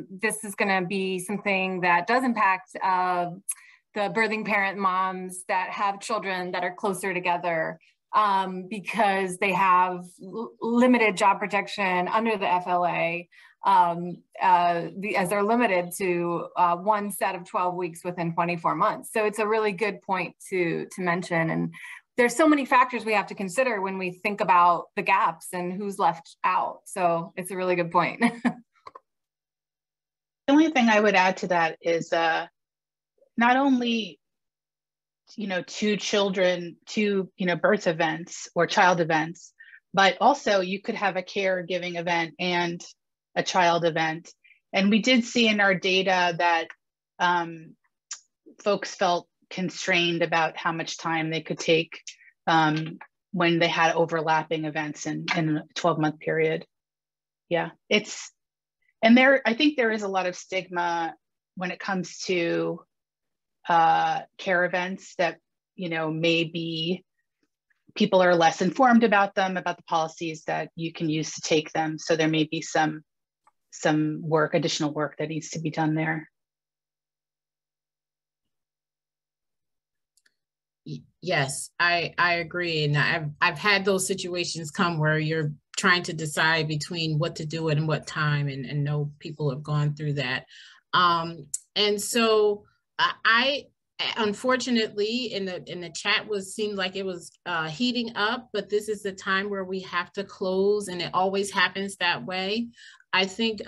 this is going to be something that does impact the birthing parent moms that have children that are closer together, because they have limited job protection under the FLA, as they're limited to one set of 12 weeks within 24 months. So it's a really good point to mention. And there's so many factors we have to consider when we think about the gaps and who's left out. So it's a really good point. The only thing I would add to that is not only, two children, birth events or child events, but also you could have a caregiving event and a child event. And we did see in our data that folks felt constrained about how much time they could take when they had overlapping events in a 12-month period. Yeah, I think there is a lot of stigma when it comes to care events that, maybe people are less informed about them, about the policies that you can use to take them. So there may be some additional work that needs to be done there. Yes, I agree. And I've had those situations come where you're trying to decide between what to do and what time, and know people have gone through that. And so I unfortunately in the chat seemed like it was heating up, but this is the time where we have to close, and it always happens that way. I think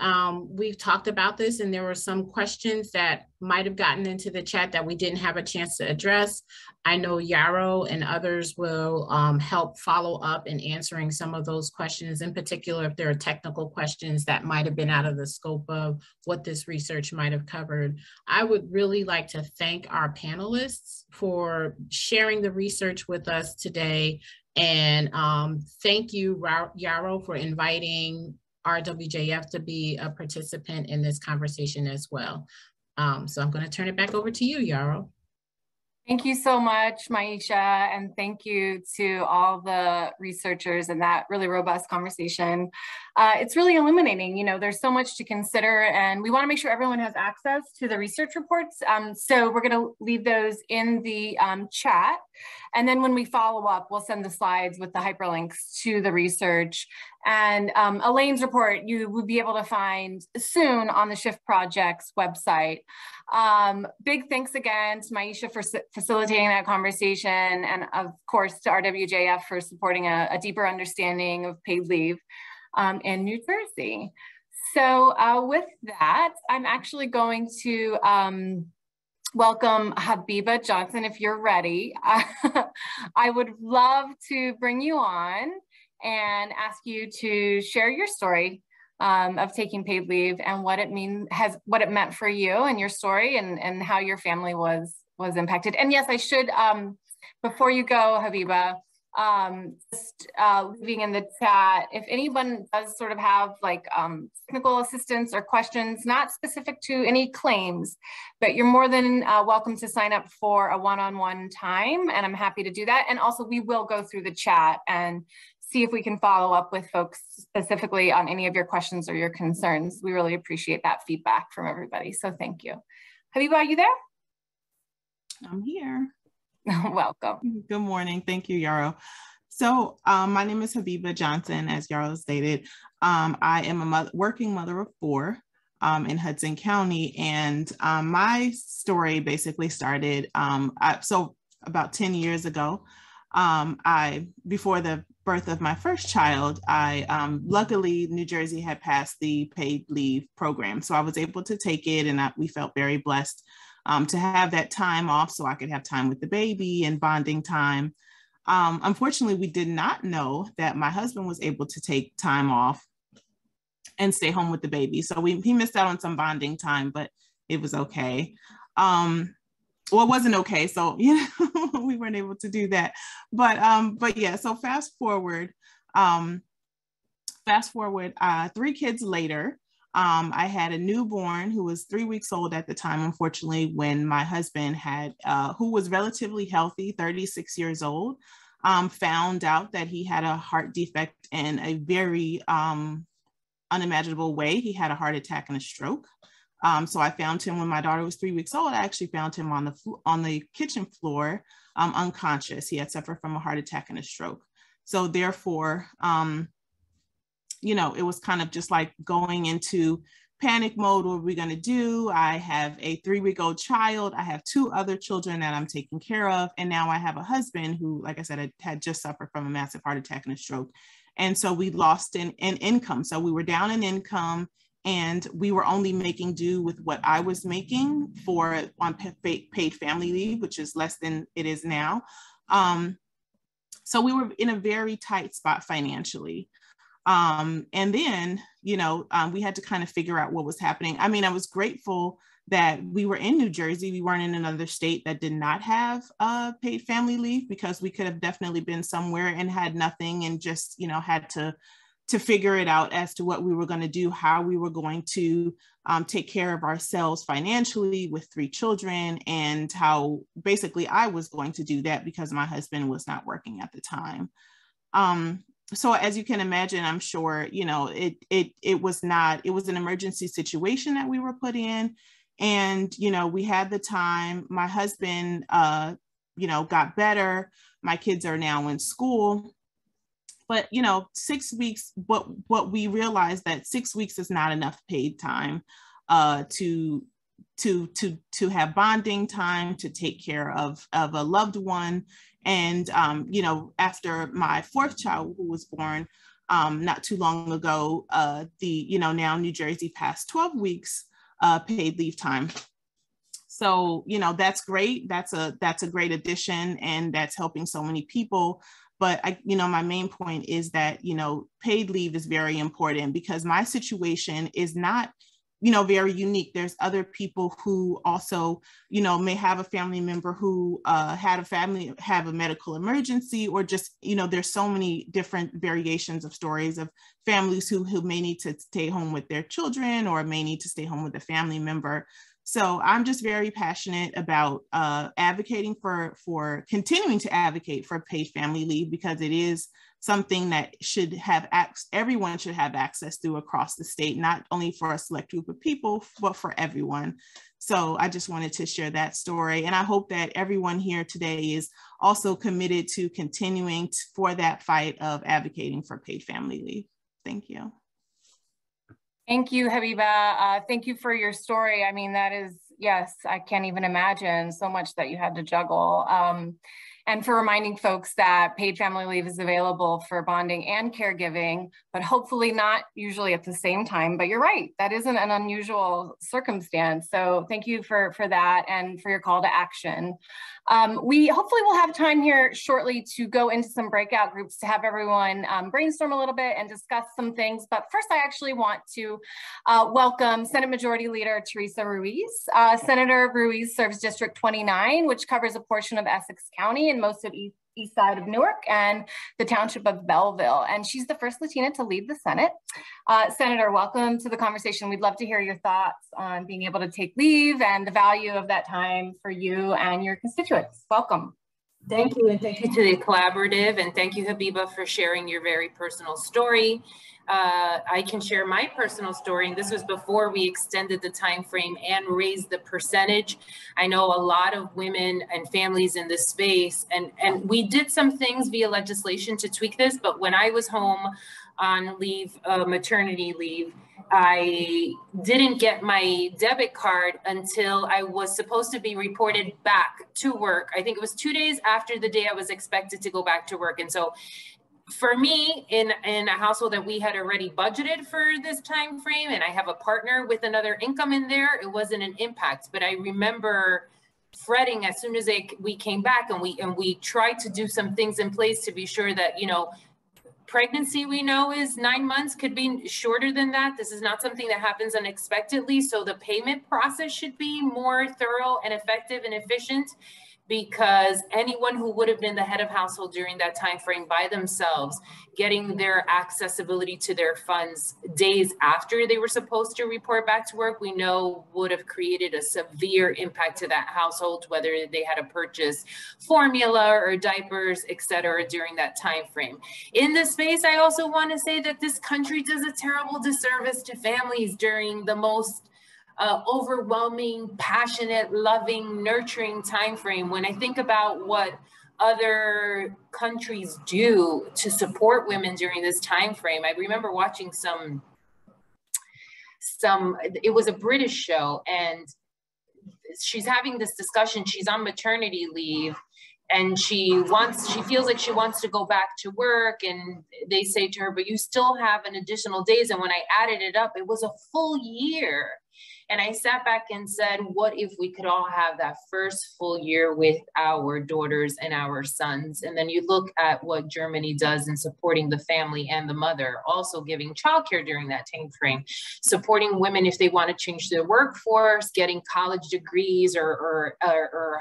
we've talked about this, and there were some questions that might have gotten into the chat that we didn't have a chance to address. I know Yarrow and others will help follow up in answering some of those questions, in particular if there are technical questions that might have been out of the scope of what this research might have covered. I would really like to thank our panelists for sharing the research with us today. And thank you, Yarrow, for inviting RWJF to be a participant in this conversation as well. So I'm going to turn it back over to you, Yarrow. Thank you so much, Maisha, and thank you to all the researchers in that really robust conversation. It's really illuminating. There's so much to consider, and we want to make sure everyone has access to the research reports. So we're going to leave those in the chat, and then when we follow up, we'll send the slides with the hyperlinks to the research. And Elaine's report you will be able to find soon on the Shift Project's website. Big thanks again to Maisha for facilitating that conversation, and of course to RWJF for supporting a deeper understanding of paid leave in New Jersey. So with that, I'm actually going to welcome Habiba Johnson, if you're ready. I would love to bring you on and ask you to share your story of taking paid leave and what it meant for you and your story, and how your family was impacted. And yes, I should, before you go, Habibah, just leaving in the chat, if anyone does sort of have like technical assistance or questions, not specific to any claims, but you're more than welcome to sign up for a one-on-one time, and I'm happy to do that. And also we will go through the chat and see if we can follow up with folks specifically on any of your questions or your concerns. We really appreciate that feedback from everybody. So thank you. Habibah, are you there? I'm here. Welcome. Good morning. Thank you, Yarrow. So my name is Habiba Johnson, as Yarrow stated. I am a working mother of 4. in Hudson County. And my story basically started, so about 10 years ago, before the birth of my first child, luckily New Jersey had passed the paid leave program. So I was able to take it, and we felt very blessed to have that time off so I could have time with the baby and bonding time. Unfortunately, we did not know that my husband was able to take time off and stay home with the baby. So he missed out on some bonding time, but it was okay. Well, it wasn't okay. So, we weren't able to do that. But yeah, so fast forward 3 kids later, I had a newborn who was 3 weeks old at the time, unfortunately, when my husband who was relatively healthy, 36 years old, found out that he had a heart defect in a very unimaginable way. He had a heart attack and a stroke. So I found him when my daughter was 3 weeks old. I actually found him on the kitchen floor, unconscious. He had suffered from a heart attack and a stroke. So therefore, it was kind of just like going into panic mode. What are we going to do? I have a 3-week-old child. I have 2 other children that I'm taking care of. And now I have a husband who, like I said, had just suffered from a massive heart attack and a stroke. And so we lost in income. So we were down in income, and we were only making do with what I was making on paid family leave, which is less than it is now. So we were in a very tight spot financially. And then, we had to kind of figure out what was happening. I mean, I was grateful that we were in New Jersey. We weren't in another state that did not have paid family leave, because we could have definitely been somewhere and had nothing and just, had to figure it out as to what we were going to do, how we were going to take care of ourselves financially with 3 children, and how basically I was going to do that because my husband was not working at the time. So as you can imagine, I'm sure, it was an emergency situation that we were put in. And, we had the time. My husband, got better. My kids are now in school. But, 6 weeks, what we realized that 6 weeks is not enough paid time to have bonding time, to take care of a loved one. And, after my 4th child, who was born not too long ago, now New Jersey passed 12 weeks paid leave time. So, that's great. That's a great addition, and that's helping so many people. But my main point is that, paid leave is very important, because my situation is not, very unique. There's other people who also, may have a family member who have a medical emergency, or just, there's so many different variations of stories of families who may need to stay home with their children, or may need to stay home with a family member. So I'm just very passionate about advocating for continuing to advocate for paid family leave, because it is something that everyone should have access to across the state, not only for a select group of people, but for everyone. So I just wanted to share that story. And I hope that everyone here today is also committed to continuing for that fight of advocating for paid family leave. Thank you. Thank you, Habibah. Thank you for your story. I mean, that is, yes, I can't even imagine so much that you had to juggle. And for reminding folks that paid family leave is available for bonding and caregiving, but hopefully not usually at the same time. But you're right, that isn't an unusual circumstance. So thank you for that and for your call to action. We hopefully will have time here shortly to go into some breakout groups to have everyone brainstorm a little bit and discuss some things. But first, I actually want to welcome Senate Majority Leader Teresa Ruiz. Senator Ruiz serves District 29, which covers a portion of Essex County and most of east side of Newark and the township of Belleville. And she's the first Latina to lead the Senate. Senator, welcome to the conversation. We'd love to hear your thoughts on being able to take leave and the value of that time for you and your constituents. Welcome. Thank you, and thank you to the collaborative, and thank you, Habibah, for sharing your very personal story. I can share my personal story, and this was before we extended the time frame and raised the percentage. I know a lot of women and families in this space, and we did some things via legislation to tweak this, but when I was home on leave, maternity leave, I didn't get my debit card until I was supposed to be reported back to work. I think it was 2 days after the day I was expected to go back to work. And so for me, in a household that we had already budgeted for this time frame, and I have a partner with another income in there, it wasn't an impact. But I remember fretting as soon as we came back, and we tried to do some things in place to be sure that, you know, pregnancy, we know, is 9 months, could be shorter than that. This is not something that happens unexpectedly. So the payment process should be more thorough and effective and efficient, because anyone who would have been the head of household during that time frame by themselves, getting their accessibility to their funds days after they were supposed to report back to work, we know would have created a severe impact to that household, whether they had to purchase formula or diapers, et cetera, during that time frame. In this space, I also want to say that this country does a terrible disservice to families during the most overwhelming, passionate, loving, nurturing time frame. When I think about what other countries do to support women during this time frame, I remember watching it was a British show, and she's having this discussion. She's on maternity leave, and she feels like she wants to go back to work, and they say to her, but you still have an additional days. And when I added it up, it was a full year. And I sat back and said, what if we could all have that first full year with our daughters and our sons? And then you look at what Germany does in supporting the family and the mother, also giving childcare during that time frame, supporting women if they want to change their workforce, getting college degrees or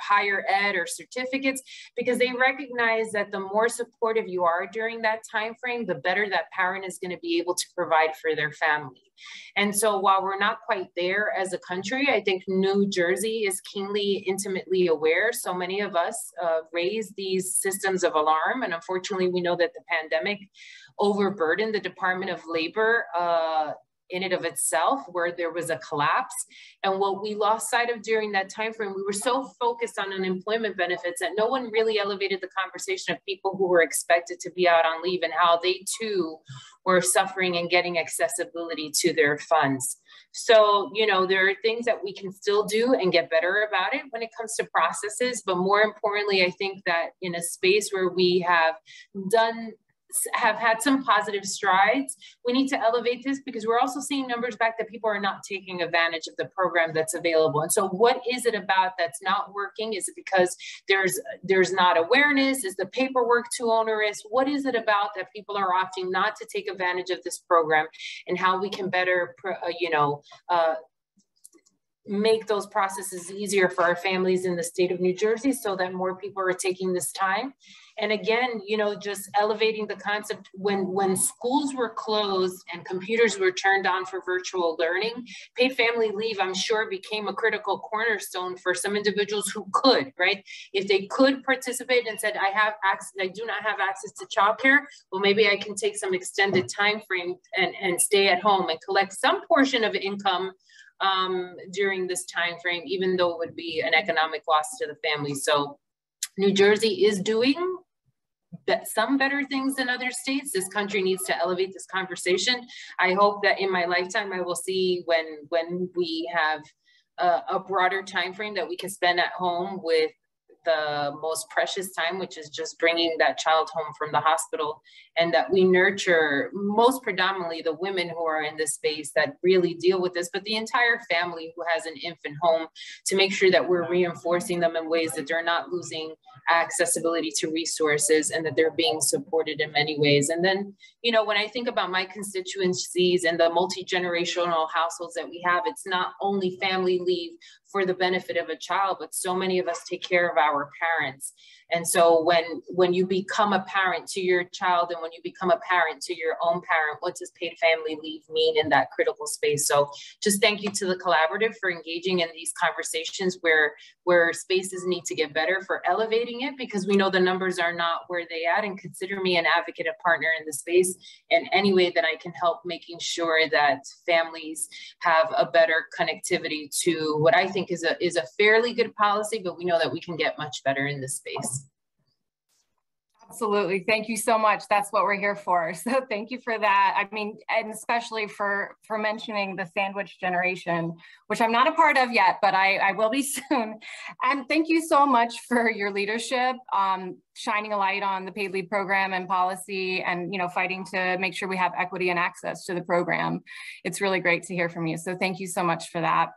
higher ed or certificates, because they recognize that the more supportive you are during that time frame, the better that parent is going to be able to provide for their family. And so while we're not quite there as a country, I think New Jersey is keenly, intimately aware. So many of us raise these systems of alarm. And unfortunately, we know that the pandemic overburdened the Department of Labor in and of itself, where there was a collapse. And what we lost sight of during that time frame, we were so focused on unemployment benefits that no one really elevated the conversation of people who were expected to be out on leave and how they too were suffering and getting accessibility to their funds. So, you know, there are things that we can still do and get better about it when it comes to processes. But more importantly, I think that in a space where we have had some positive strides, we need to elevate this, because we're also seeing numbers back that people are not taking advantage of the program that's available. And so what is it about that's not working? Is it because there's not awareness? Is the paperwork too onerous? What is it about that people are opting not to take advantage of this program, and how we can better, make those processes easier for our families in the state of New Jersey, so that more people are taking this time. And again, you know, just elevating the concept, when schools were closed and computers were turned on for virtual learning, paid family leave, I'm sure, became a critical cornerstone for some individuals who could, right? If they could participate and said, I do not have access to childcare, well, maybe I can take some extended time frame and stay at home and collect some portion of income during this time frame, even though it would be an economic loss to the family. So New Jersey is doing some better things than other states. This country needs to elevate this conversation. I hope that in my lifetime, I will see when we have a broader time frame that we can spend at home with the most precious time, which is just bringing that child home from the hospital, and that we nurture most predominantly the women who are in this space that really deal with this, but the entire family who has an infant home, to make sure that we're reinforcing them in ways that they're not losing accessibility to resources, and that they're being supported in many ways. And then, you know, when I think about my constituencies and the multi-generational households that we have, it's not only family leave for the benefit of a child, but so many of us take care of our parents. And so when you become a parent to your child, and when you become a parent to your own parent, what does paid family leave mean in that critical space? So just thank you to the collaborative for engaging in these conversations where spaces need to get better, for elevating it, because we know the numbers are not where they at, and consider me an advocate, a partner in the space in any way that I can help making sure that families have a better connectivity to what I think is a fairly good policy, but we know that we can get much better in this space. Absolutely. Thank you so much. That's what we're here for. So thank you for that. I mean, and especially for mentioning the sandwich generation, which I'm not a part of yet, but I will be soon. And thank you so much for your leadership, shining a light on the paid leave program and policy, and, you know, fighting to make sure we have equity and access to the program. It's really great to hear from you. So thank you so much for that.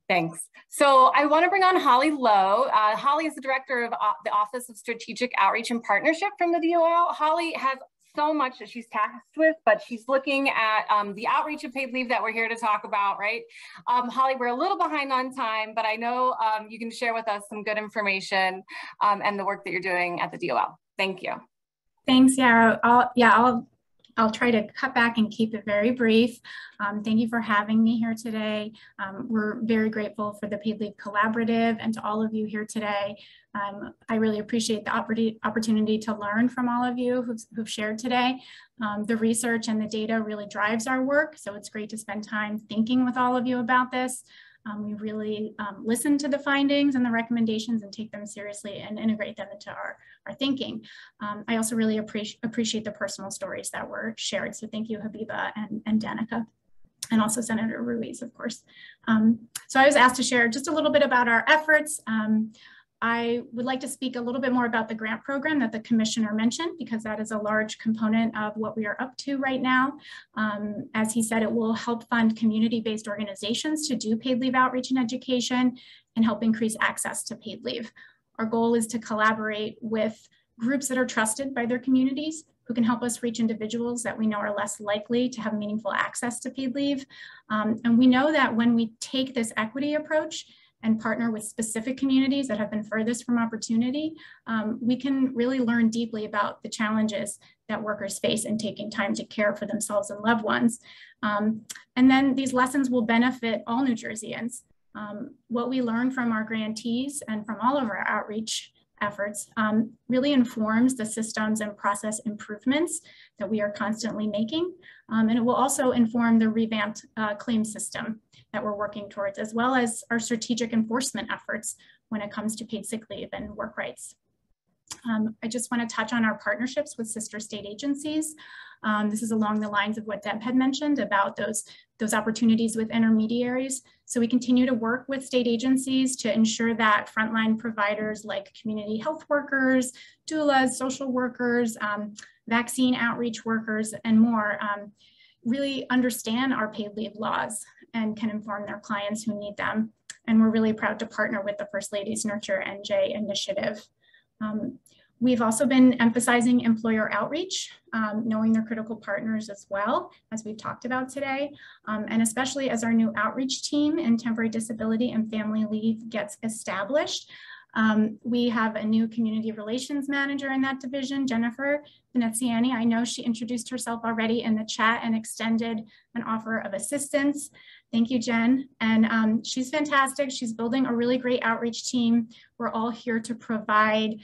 Thanks. So I want to bring on Holly Lowe. Holly is the director of the Office of Strategic Outreach and Partnership from the DOL. Holly has so much that she's tasked with, but she's looking at the outreach of paid leave that we're here to talk about, right? Holly, we're a little behind on time, but I know you can share with us some good information and the work that you're doing at the DOL. Thank you. Thanks, Yara. I'll try to cut back and keep it very brief. Thank you for having me here today. We're very grateful for the Paid Leave Collaborative and to all of you here today. I really appreciate the opportunity to learn from all of you who've shared today. The research and the data really drives our work, so it's great to spend time thinking with all of you about this. We really listen to the findings and the recommendations and take them seriously and integrate them into our thinking. I also really appreciate the personal stories that were shared. So thank you, Habibah and Danica, and also Senator Ruiz, of course. So I was asked to share just a little bit about our efforts. I would like to speak a little bit more about the grant program that the commissioner mentioned, because that is a large component of what we are up to right now. As he said, it will help fund community-based organizations to do paid leave outreach and education and help increase access to paid leave. Our goal is to collaborate with groups that are trusted by their communities who can help us reach individuals that we know are less likely to have meaningful access to paid leave. And we know that when we take this equity approach and partner with specific communities that have been furthest from opportunity, we can really learn deeply about the challenges that workers face in taking time to care for themselves and loved ones. And then these lessons will benefit all New Jerseyans. What we learn from our grantees and from all of our outreach efforts really informs the systems and process improvements that we are constantly making. And it will also inform the revamped claim system that we're working towards, as well as our strategic enforcement efforts when it comes to paid sick leave and work rights. I just want to touch on our partnerships with sister state agencies. This is along the lines of what Deb had mentioned about those opportunities with intermediaries. So we continue to work with state agencies to ensure that frontline providers like community health workers, doulas, social workers, vaccine outreach workers, and more really understand our paid leave laws and can inform their clients who need them. And we're really proud to partner with the First Lady's Nurture NJ initiative. We've also been emphasizing employer outreach, knowing their critical partners as well, as we've talked about today, and especially as our new outreach team in temporary disability and family leave gets established. We have a new community relations manager in that division, Jennifer Veneziani. I know she introduced herself already in the chat and extended an offer of assistance. Thank you, Jen. And she's fantastic. She's building a really great outreach team. We're all here to provide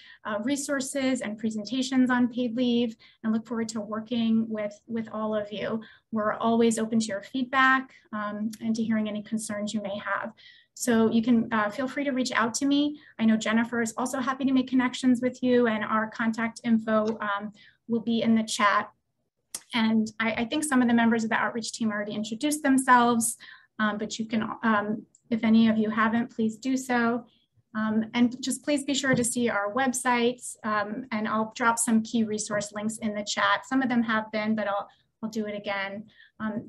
resources and presentations on paid leave, and look forward to working with all of you. We're always open to your feedback and to hearing any concerns you may have. So you can feel free to reach out to me. I know Jennifer is also happy to make connections with you, and our contact info will be in the chat. And I think some of the members of the outreach team already introduced themselves, but you can, if any of you haven't, please do so. And just please be sure to see our websites, and I'll drop some key resource links in the chat. Some of them have been, but I'll do it again.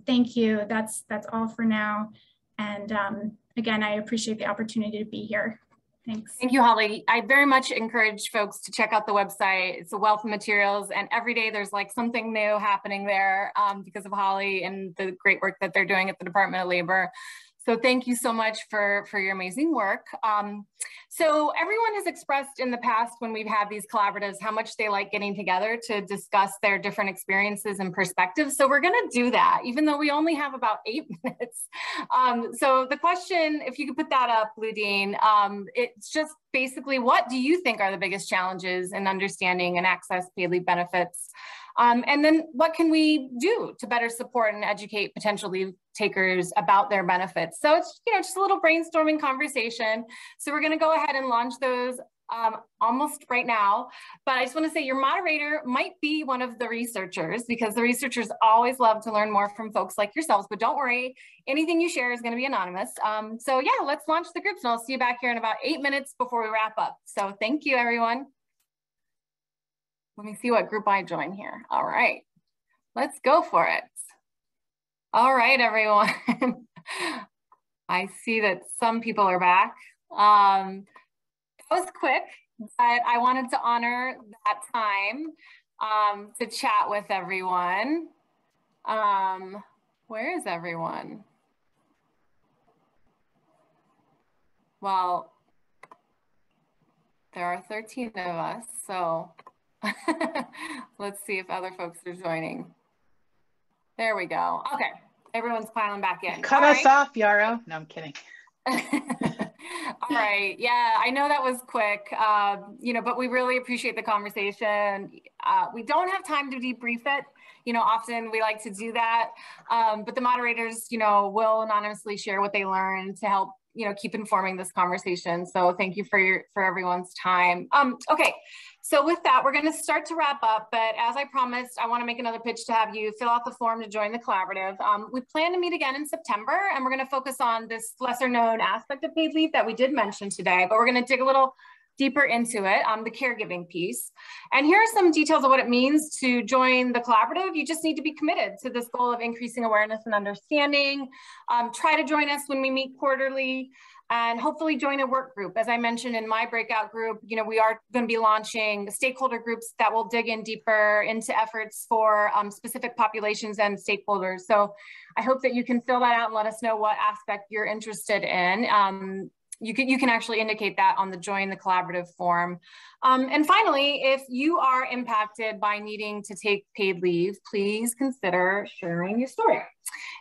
Thank you. That's all for now. And again, I appreciate the opportunity to be here. Thanks. Thank you, Holly. I very much encourage folks to check out the website. It's a wealth of materials, and every day there's like something new happening there because of Holly and the great work that they're doing at the Department of Labor. So thank you so much for your amazing work. So everyone has expressed in the past when we've had these collaboratives how much they like getting together to discuss their different experiences and perspectives. So we're gonna do that, even though we only have about 8 minutes. So the question, if you could put that up, Ludine, it's just basically, what do you think are the biggest challenges in understanding and access paid leave benefits? And then what can we do to better support and educate potential leave takers about their benefits? So it's, just a little brainstorming conversation. So we're going to go ahead and launch those almost right now, but I just want to say your moderator might be one of the researchers, because the researchers always love to learn more from folks like yourselves, but don't worry, anything you share is going to be anonymous. So yeah, let's launch the groups, and I'll see you back here in about 8 minutes before we wrap up. So thank you, everyone. Let me see what group I join here. All right, let's go for it. All right, everyone. I see that some people are back. That was quick, but I wanted to honor that time to chat with everyone. Where is everyone? Well, there are 13 of us, so let's see if other folks are joining. There we go. Okay, everyone's piling back in. Cut us off, Yarrow. No, I'm kidding. All right. Yeah, I know that was quick, you know, but we really appreciate the conversation. We don't have time to debrief it. You know, often we like to do that, but the moderators, you know, will anonymously share what they learned to help, you know, keep informing this conversation. So thank you for everyone's time. Okay, so with that, we're going to start to wrap up, but as I promised, I want to make another pitch to have you fill out the form to join the collaborative. We plan to meet again in September, and we're going to focus on this lesser known aspect of paid leave that we did mention today, but we're going to dig a little deeper into it, the caregiving piece. And here are some details of what it means to join the collaborative. You just need to be committed to this goal of increasing awareness and understanding. Try to join us when we meet quarterly, and hopefully join a work group. As I mentioned in my breakout group, you know, we are going to be launching stakeholder groups that will dig in deeper into efforts for specific populations and stakeholders. So I hope that you can fill that out and let us know what aspect you're interested in. You can actually indicate that on the Join the Collaborative form. And finally, if you are impacted by needing to take paid leave, please consider sharing your story.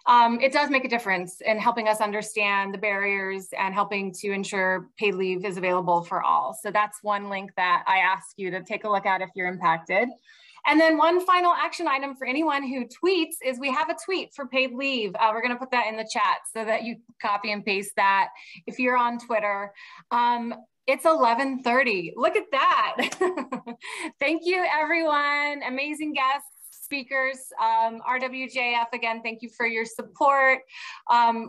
It does make a difference in helping us understand the barriers and helping to ensure paid leave is available for all. So that's one link that I ask you to take a look at if you're impacted. And then one final action item for anyone who tweets is we have a tweet for paid leave. We're going to put that in the chat so that you copy and paste that if you're on Twitter. It's 11:30. Look at that. Thank you, everyone. Amazing guests, speakers. RWJF, again, thank you for your support.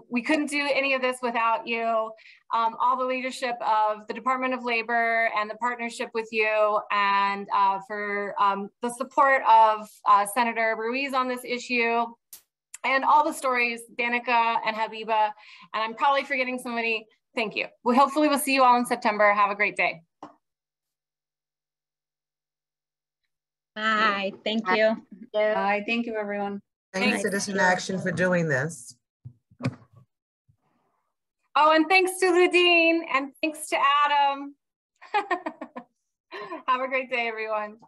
We couldn't do any of this without you. All the leadership of the Department of Labor and the partnership with you, and for the support of Senator Ruiz on this issue, and all the stories, Danica and Habibah, and I'm probably forgetting somebody. Thank you. We hopefully will see you all in September. Have a great day. Bye. Thank you. Bye. Thank you, everyone. Thanks, Citizen Action, for doing this. Oh, and thanks to Ludine, and thanks to Adam. Have a great day, everyone.